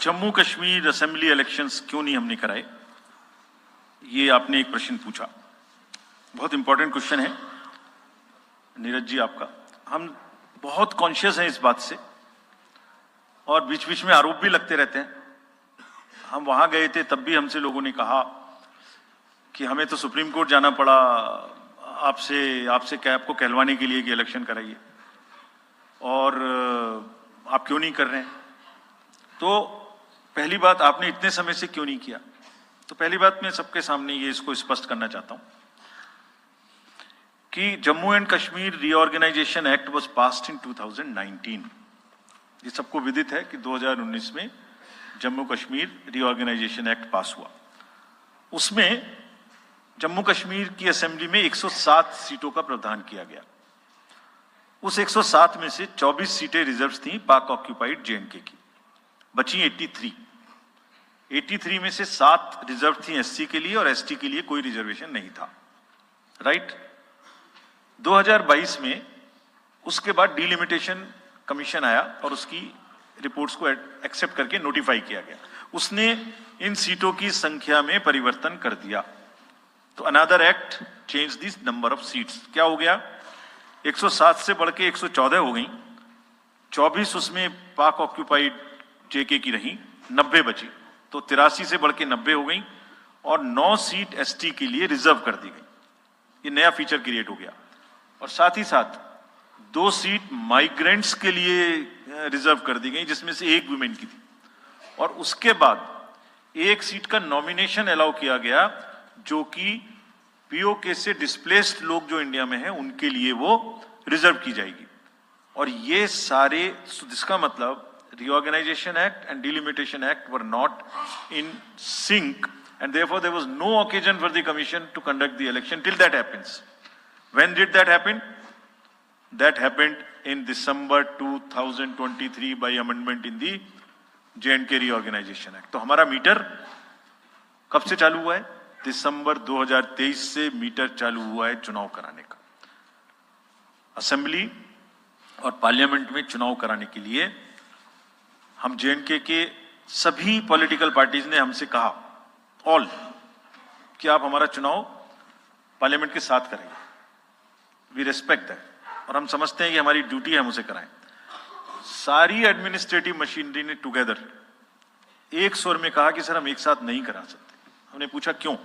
Jammu Kashmir assembly elections क्यों नहीं हमने कराए, ये आपने एक प्रश्न पूछा. बहुत इंपॉर्टेंट क्वेश्चन है नीरज जी आपका. हम बहुत कॉन्शियस हैं इस बात से और बीच बीच में आरोप भी लगते रहते हैं. हम वहां गए थे तब भी हमसे लोगों ने कहा कि हमें तो सुप्रीम कोर्ट जाना पड़ा आपसे क्या आपको कहलवाने के लिए कि इलेक्शन कराइए और आप क्यों नहीं कर रहे हैं. तो पहली बात, आपने इतने समय से क्यों नहीं किया. तो पहली बात मैं सबके सामने ये इसको स्पष्ट करना चाहता हूं कि Jammu and Kashmir reorganization act was passed in 2019. ये सबको विदित है कि 2019 में Jammu Kashmir reorganization act pass हुआ. उसमें जम्मू कश्मीर की असेंबली में 107 सीटों का प्रावधान किया गया. उस 107 में से 24 सीटें रिजर्व थीं पाक ऑक्यूपाइड जेएंडके की, बची 83. 83 में से 7 रिजर्व थी एससी के लिए और एसटी के लिए कोई रिजर्वेशन नहीं था. राइट. 2022 में उसके बाद डिलिमिटेशन कमीशन आया और उसकी रिपोर्ट्स को एक्सेप्ट करके नोटिफाई किया गया. उसने इन सीटों की संख्या में परिवर्तन कर दिया. तो another act change this number of seats. क्या हो गया, 107 से बढ़ के 114 हो गई. 24 उसमें पाक ऑक्यूपाइड जेके की रही, 90 बची. तो 83 से बढ़ के 90 हो गई और 9 सीट एसटी के लिए रिजर्व कर दी गई. ये नया फीचर क्रिएट हो गया. और साथ ही साथ 2 सीट माइग्रेंट्स के लिए रिजर्व कर दी गई जिसमें से 1 वुमेन की थी. और उसके बाद 1 सीट का नॉमिनेशन अलाउ किया गया जो कि पीओके से डिस्प्लेस्ड लोग जो इंडिया में हैं उनके लिए वो रिजर्व की जाएगी. और ये सारे, जिसका मतलब Reorganization Act and Delimitation Act were not in sync and therefore there was no occasion for the commission to conduct the election till that happens. When did that happen? That happened in December 2023 by amendment in the J&K Reorganization Act. तो हमारा metre कब से चालू हुआ है? दिसंबर 2023 से metre चालू हुआ है चुनाव कराने का. असेंबली और पार्लियामेंट में चुनाव कराने के लिए हम जेएनके के सभी पॉलिटिकल पार्टीज ने हमसे कहा, ऑल, कि आप हमारा चुनाव पार्लियामेंट के साथ करेंगे. वी रिस्पेक्ट दैट और हम समझते हैं कि हमारी ड्यूटी है हम उसे कराएं. सारी एडमिनिस्ट्रेटिव मशीनरी ने टुगेदर एक स्वर में कहा कि सर हम एक साथ नहीं करा सकते. हमने पूछा क्यों,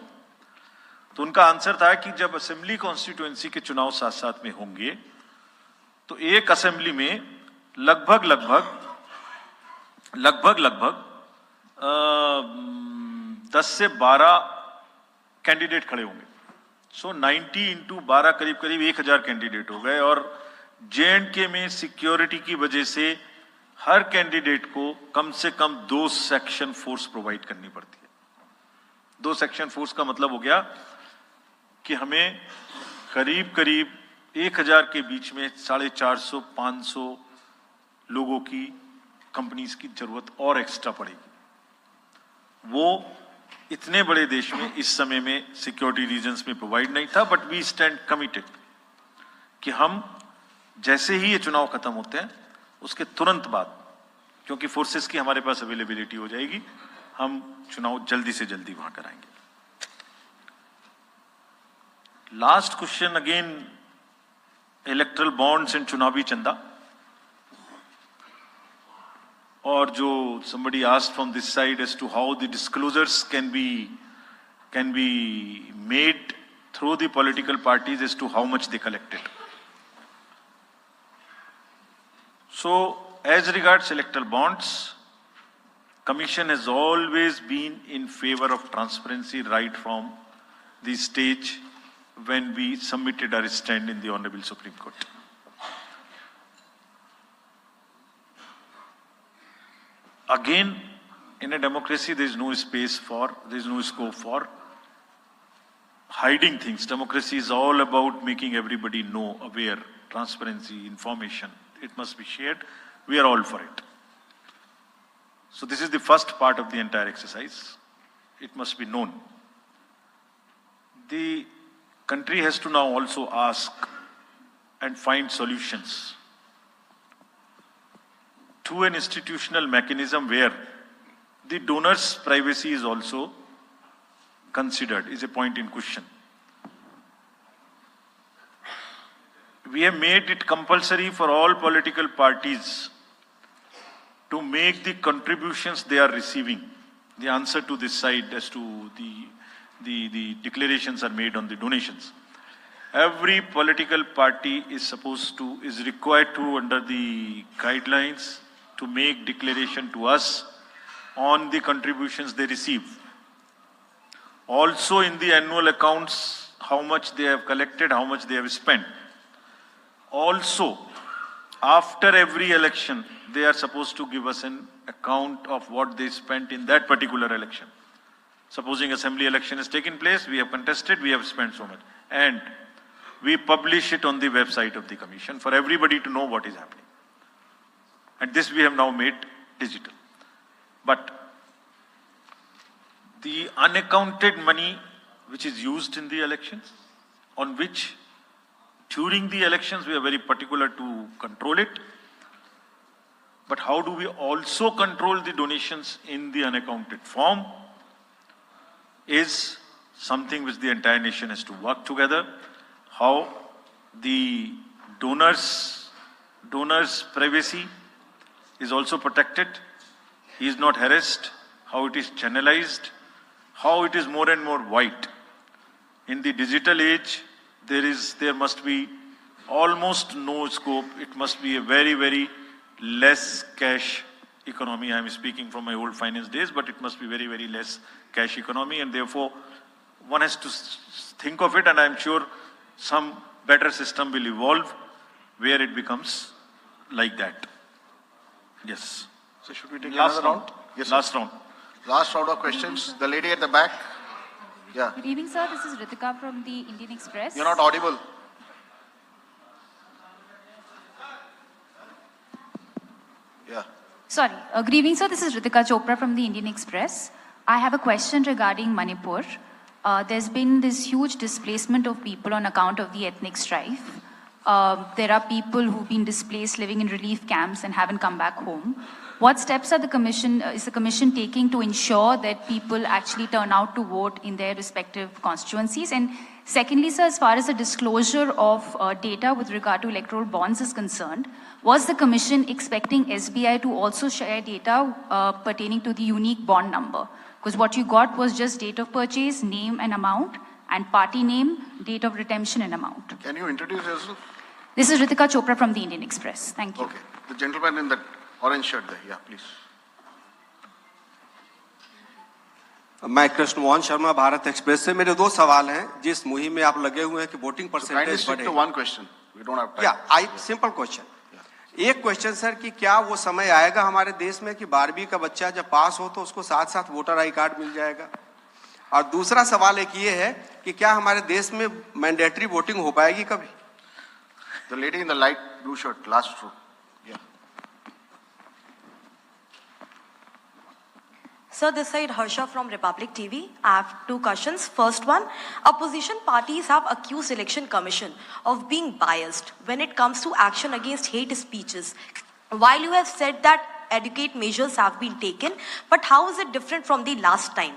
तो उनका आंसर था कि जब असेंबली कॉन्स्टिट्यूएंसी के चुनाव साथ साथ में होंगे तो एक असेंबली में लगभग 10 से 12 कैंडिडेट खड़े होंगे. सो 90 इंटू 12 करीब 1000 कैंडिडेट हो गए. और जेएंडके में सिक्योरिटी की वजह से हर कैंडिडेट को कम से कम 2 सेक्शन फोर्स प्रोवाइड करनी पड़ती है. 2 सेक्शन फोर्स का मतलब हो गया कि हमें करीब 1000 के बीच में 450-500 लोगों की कंपनीज की जरूरत और एक्स्ट्रा पड़ेगी. वो इतने बड़े देश में इस समय में सिक्योरिटी रीजंस में प्रोवाइड नहीं था. बट वी स्टैंड कमिटेड कि हम जैसे ही ये चुनाव खत्म होते हैं उसके तुरंत बाद, क्योंकि फोर्सेस की हमारे पास अवेलेबिलिटी हो जाएगी, हम चुनाव जल्दी से जल्दी वहां कराएंगे. Last question again, erectile bonds and चुनावी चंदा. और जो somebody asked from this side as to how the disclosures can be made through the political parties as to how much they collected. So as regards electoral bonds, Commission has always been in favor of transparency right from the stage when we submitted our stand in the Honorable Supreme Court. Again, in a democracy, there is no scope for hiding things. Democracy is all about making everybody know, aware, transparency, information. It must be shared. We are all for it. So this is the first part of the entire exercise. It must be known. The country has to now also ask and find solutions to an institutional mechanism where the donor's privacy is also considered, is a point in question. We have made it compulsory for all political parties to make the contributions they are receiving. The answer to this side as to the declarations are made on the donations. Every political party is required to, under the guidelines, to make declaration to us on the contributions they receive. Also in the annual accounts, how much they have collected, how much they have spent. Also, after every election, they are supposed to give us an account of what they spent in that particular election. Supposing assembly election has taken place, we have contested, we have spent so much. And we publish it on the website of the commission for everybody to know what is happening. And this we have now made digital. But the unaccounted money which is used in the elections, on which during the elections we are very particular to control it. But how do we also control the donations in the unaccounted form is something which the entire nation has to work together. How the donor's privacy is also protected, he is not harassed, how it is channelized, how it is more and more white. In the digital age, there must be almost no scope. It must be a very, very less cash economy. I am speaking from my old finance days, but it must be very, very less cash economy, and therefore one has to think of it, and I am sure some better system will evolve where it becomes like that. Yes. So should we take Last another round? round. Yes, Last sir. round. Last round of questions. The lady at the back. Yeah. Good evening, sir. This is Ritika from the Indian Express. You're not audible. Yeah. Sorry. Good evening, sir. This is Ritika Chopra from the Indian Express. I have a question regarding Manipur. There's been this huge displacement of people on account of the ethnic strife. There are people who've been displaced living in relief camps and haven't come back home. What steps are is the Commission taking to ensure that people actually turn out to vote in their respective constituencies? And secondly, sir, as far as the disclosure of data with regard to electoral bonds is concerned, was the Commission expecting SBI to also share data pertaining to the unique bond number? Because what you got was just date of purchase, name and amount, and party name, date of redemption and amount. Can you introduce yourself? This is Ritika Chopra from the Indian Express. Thank you. Okay. The gentleman in the orange shirt there. Yeah, please. मैं Krishnamohan Sharma Bharat express से मेरे दो सवाल हैं जिस मुहिम में आप लगे हुए हैं कि voting So kindly percentage stick बढ़े to one question. We don't have time. या सिंपल क्वेश्चन एक क्वेश्चन सर कि क्या वो समय आएगा हमारे देश में कि 12वीं का बच्चा जब पास हो तो उसको साथ साथ वोटर आई कार्ड मिल जाएगा और दूसरा सवाल एक ये है कि क्या हमारे देश में मैंडेटरी वोटिंग हो पाएगी कभी The lady in the light blue shirt, last row. Yeah. Sir, this side Harsha from Republic TV. I have two questions. First one, opposition parties have accused Election Commission of being biased when it comes to action against hate speeches. While you have said that adequate measures have been taken, but how is it different from the last time?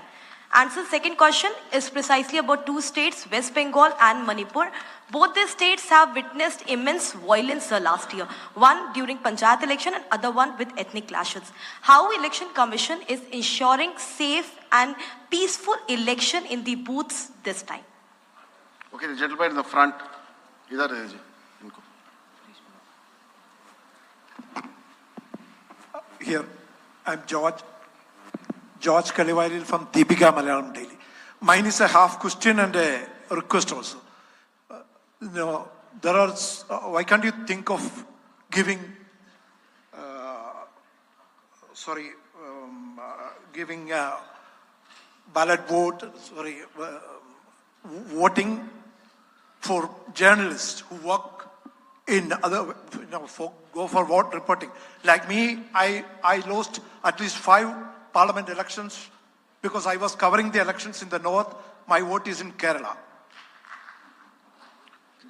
And so second question is precisely about two states, West Bengal and Manipur. Both these states have witnessed immense violence last year. One during Panchayat election and other one with ethnic clashes. How Election Commission is ensuring safe and peaceful election in the booths this time? Okay, the gentleman in the front. Idhar hai ji, inko. Here, I'm George Kalivaril from Deepika Malayalam Daily. Mine is a half question and a request also. There are, why can't you think of giving, giving a ballot vote, voting for journalists who work in other, go for vote reporting. Like me, I lost at least 5 parliament elections because I was covering the elections in the north. My vote is in Kerala.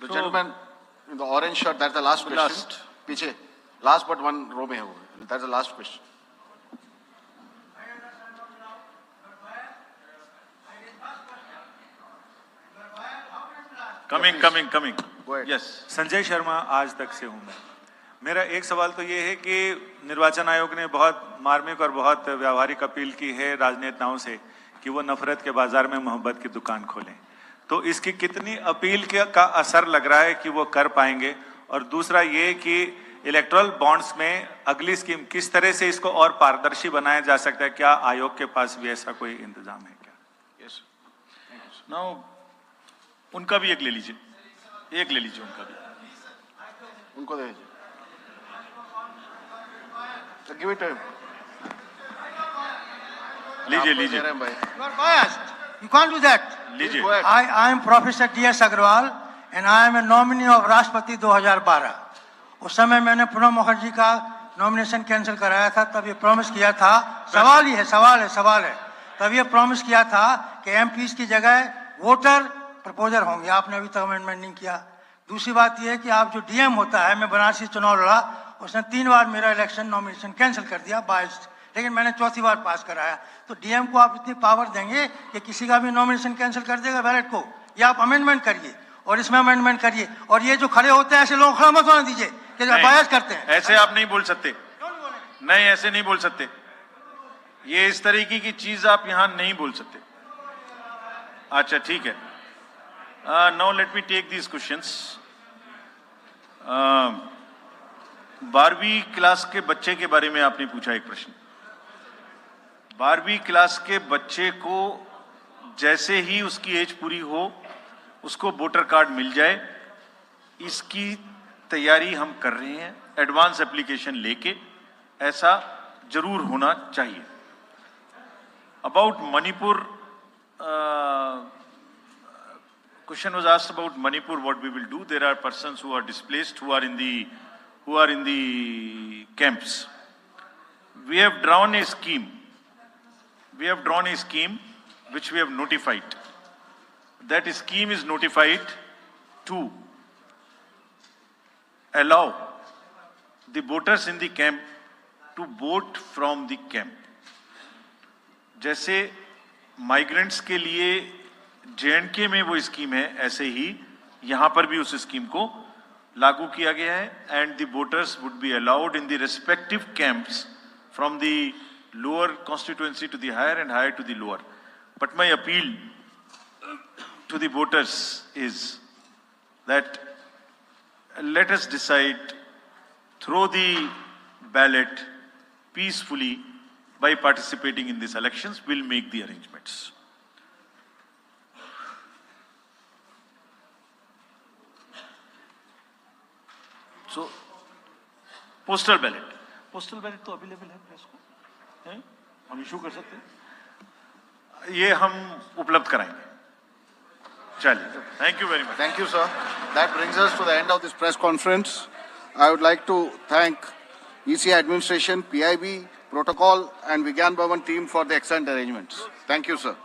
The gentleman in the orange shirt, that's the last question. Last. पीछे. Last but one row में है वो. That's the last question. Coming. Go ahead. Yes. Sanjay Sharma आज तक से हूं मैं। मेरा एक सवाल तो ये है कि निर्वाचन आयोग ने बहुत मार्मिक और बहुत व्यावहारिक अपील की है राजनेताओं से कि वो नफरत के बाजार में मोहब्बत की दुकान खोलें। तो इसकी कितनी अपील का असर लग रहा है कि वो कर पाएंगे? और दूसरा ये कि इलेक्टोरल बॉन्ड्स में अगली स्कीम किस तरह से इसको और पारदर्शी बनाया जा सकता है? क्या आयोग के पास भी ऐसा कोई इंतजाम है क्या? Yes. Now, उनका भी एक ले लीजिए उनका भी। उनको दे दीजिए। Give it to him. लीजिए। You are biased. You can't do that. लीजिए। Go ahead. I am Professor D.S. Agrawal and I am a nominee of राष्ट्रपति 2012. उस समय मैंने प्रणब मुखर्जी का नॉमिनेशन कैंसिल कराया था, तब ये प्रॉमिस किया था, सवाल है, तब ये प्रॉमिस किया था कि एमपीज की जगह वोटर प्रपोजर होंगे। आपने अभी तक अमेंडमेंट नहीं किया। दूसरी बात यह है कि आप जो डीएम होता है, मैं बनारसी चुनाव लड़ा, उसने 3 बार मेरा इलेक्शन नॉमिनेशन कैंसिल कर दिया बायस्ड, लेकिन मैंने 4थी बार पास कराया। तो डीएम को आप इतनी पावर देंगे कि किसी का भी नॉमिनेशन कैंसिल कर देगा बैलेट को, या आप अमेंडमेंट करिए और इसमें अमेंडमेंट करिए। और ये जो खड़े होते हैं ऐसे लोग खड़ा मत होने दीजिए कि बायस करते हैं। ऐसे आप नहीं बोल सकते। नहीं, ऐसे नहीं बोल सकते। ये इस तरीके की चीज आप यहां नहीं बोल सकते। अच्छा, ठीक है। Now let me take these questions. 12वीं क्लास के बच्चे के बारे में आपने पूछा एक प्रश्न। 12वीं क्लास के बच्चे को जैसे ही उसकी एज पूरी हो, उसको वोटर कार्ड मिल जाए, इसकी तैयारी हम कर रहे हैं। एडवांस एप्लीकेशन लेके ऐसा जरूर होना चाहिए। About Manipur, question was asked about Manipur, what we will do. There are persons who are displaced, who are in the camps. We have drawn a scheme. Which we have notified. That scheme is notified to allow the voters in the camp to vote from the camp. जैसे migrants के लिए JNK में वो scheme है, ऐसे ही यहां पर भी उस स्कीम को लागू किया गया है। And the voters would be allowed in the respective camps from the lower constituency to the higher and higher to the lower. But my appeal to the voters is that let us decide through the ballot peacefully by participating in these elections. We'll make the arrangements. So postal ballot तो available है press को, हैं? हम issue कर सकते हैं, ये हम उपलब्ध कराएंगे। Thank you very much. Thank you, sir. That brings us to the end of this press conference. I would like to thank ECI administration, PIB, protocol and Vigyan Bhavan team for the excellent arrangements. Thank you, sir.